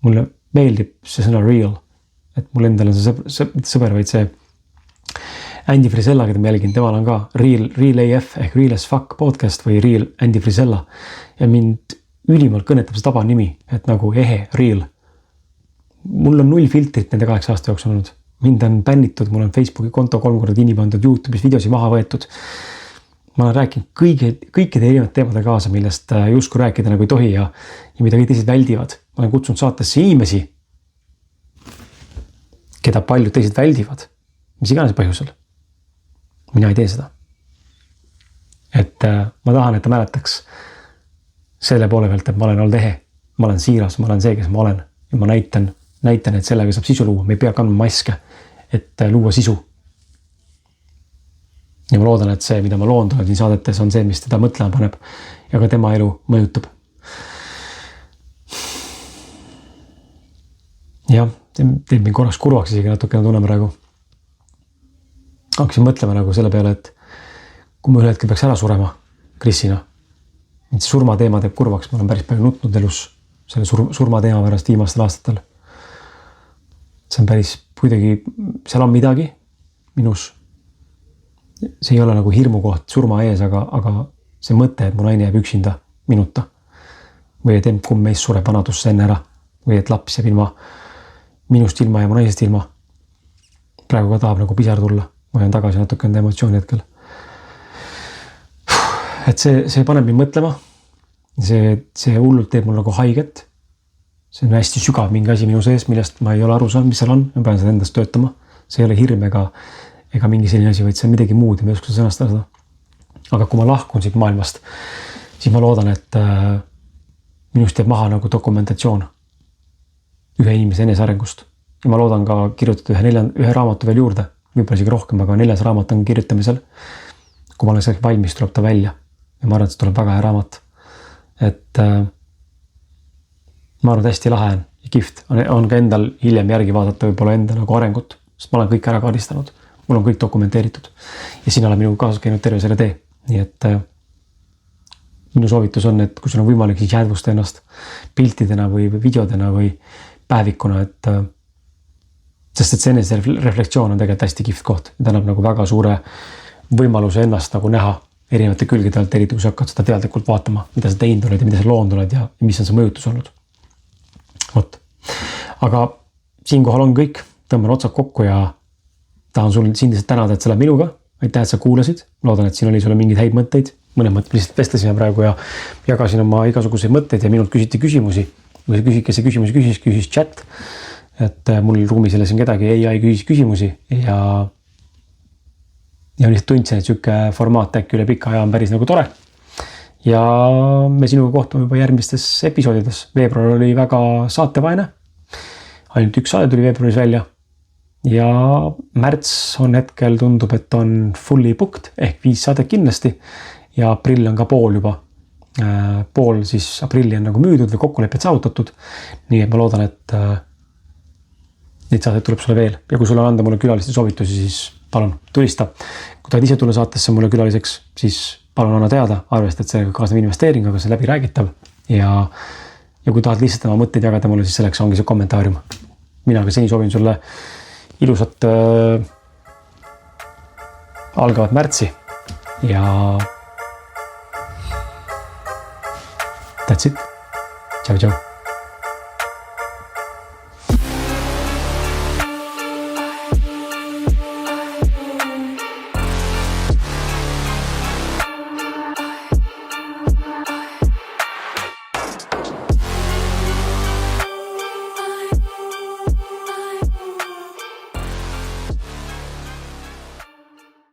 Mulle meeldib see sõna real, et mul endal on see sõber, vaid see Andy Frisella, keda ma jälgin, temal on ka real AF ehk real as fuck podcast või real Andy Frisella ja mind ülimalt kõnetab see taba nimi, et nagu ehe, real. Mul on 0 filtrit nende 8 aasta jooksul olnud. Mind on bännitud, mul on Facebooki konto 3 korda kinni pandud, YouTube'is videosi maha võetud. Ma olen rääkinud kõikide erinevad teemade kaasa, millest justkui rääkida nagu ei tohi ja mida kõik teised väldivad. Ma olen kutsunud saatesse inimesi, keda paljud teised väldivad, mis iganes põhjusel. Mina ei tee seda. Et ma tahan, et ta mäletaks selle poole pealt, et ma olen olnud ehe, ma olen siiras, ma olen see, kes ma olen ja ma näitan, et sellega saab sisu luua, me ei pea kandma maske, et luua sisu. Ja ma loodan, et see, mida ma loon tuleb nii saadetes, on see, mis teda mõtlema paneb ja ka tema elu mõjutab. Jah, teeb mind korraks kurvaks isegi natukene tunnen praegu. Hakkasin mõtlema nagu selle peale, et kui ma ühe hetkel peaks ära surema Krisina, mind see surmateema teeb kurvaks, ma olen päris palju nutnud elus selle surmateema pärast viimastel aastatel. See on päris kuidagi, seal on midagi minus. See ei ole nagu hirmu koht surma ees, aga see mõte, et mu naine jääb üksinda minuta või et kumb meist sureb vanadusse enne ära või et laps jääb minust ilma ja mu naisest ilma. Praegu ka tahab nagu pisar tulla. Ma jään tagasi natuke enda emotsiooni hetkel. Et see paneb mind mõtlema. See hullult teeb mul nagu haiget. See on hästi sügav mingi asi minu sees, millest ma ei ole aru saanud, mis seal on. Ma pean seda endast töötama. See ei ole hirm ega mingi selline asi, vaid see on midagi muud ja ma ei oska sõnastada seda. Aga kui ma lahkun siit maailmast, siis ma loodan, et minust jääb maha nagu dokumentatsioon ühe inimese enesearengust. Ja ma loodan ka kirjutada ühe raamatu veel juurde. Võib-olla isegi rohkem, aga 4. raamat on kirjutamisel. Kui ma olen selleks valmis, tuleb ta välja. Ja ma arvan, et see tuleb väga hea raamat. Et ma arvan, et hästi lahe ja kihvt. On ka endal hiljem järgi vaadata võib-olla enda nagu arengut. Sest ma olen kõik ära kaardistanud. Mul on kõik dokumenteeritud. Ja sina oled minu kaasas käinud terve selle tee. Nii et minu soovitus on, et kui sul on võimalik, siis jäädvusta ennast piltidena või videodena või päevikuna, sest et see enese reflektsioon on tegelikult hästi kihvt koht. Ta annab nagu väga suure võimaluse ennast nagu näha erinevate külgede alt, eriti kui sa hakkad seda teadlikult vaatama, mida sa teinud oled ja mida sa loonud oled ja mis on see mõjutus olnud. Vot. Aga siinkohal on kõik. Tõmban otsad kokku ja tahan sul sind lihtsalt tänada, et sa oled minuga. Aitäh, et sa kuulasid. Loodan, et siin oli sulle mingeid häid mõtteid. Mõned mõtted lihtsalt vestlesime praegu ja jagasin oma igasuguseid mõtteid ja minult küsiti küsimusi. Või kes see küsimusi küsis chat. Et mul ruumis ei ole siin kedagi, AI küsis küsimusi ja lihtsalt tundsin, et siuke formaat äkki üle pika aja on päris nagu tore. Ja me sinuga kohtume juba järgmistes episoodides. Veebruar oli väga saatevaene. Ainult üks saade tuli veebruaris välja. Ja märts on hetkel tundub, et on fully booked ehk 5 saadet kindlasti. Ja aprill on ka pool juba. Pool siis aprilli on nagu müüdud või kokkulepped saavutatud. Nii et ma loodan, et neid saadet tuleb sulle veel. Ja kui sulle anda mulle külaliste soovitusi, siis palun tulista. Kui tahad ise tulla saatesse mulle külaliseks, siis palun anna teada. Arvesta, et sellega kaasneb investeering, aga see läbi räägitav. Ja kui tahad lihtsalt oma mõtteid jagada mulle, siis selleks ongi see kommentaarium. Mina ka seni soovin sulle ilusat algavat märtsi ja That's it. Tšau, tšau.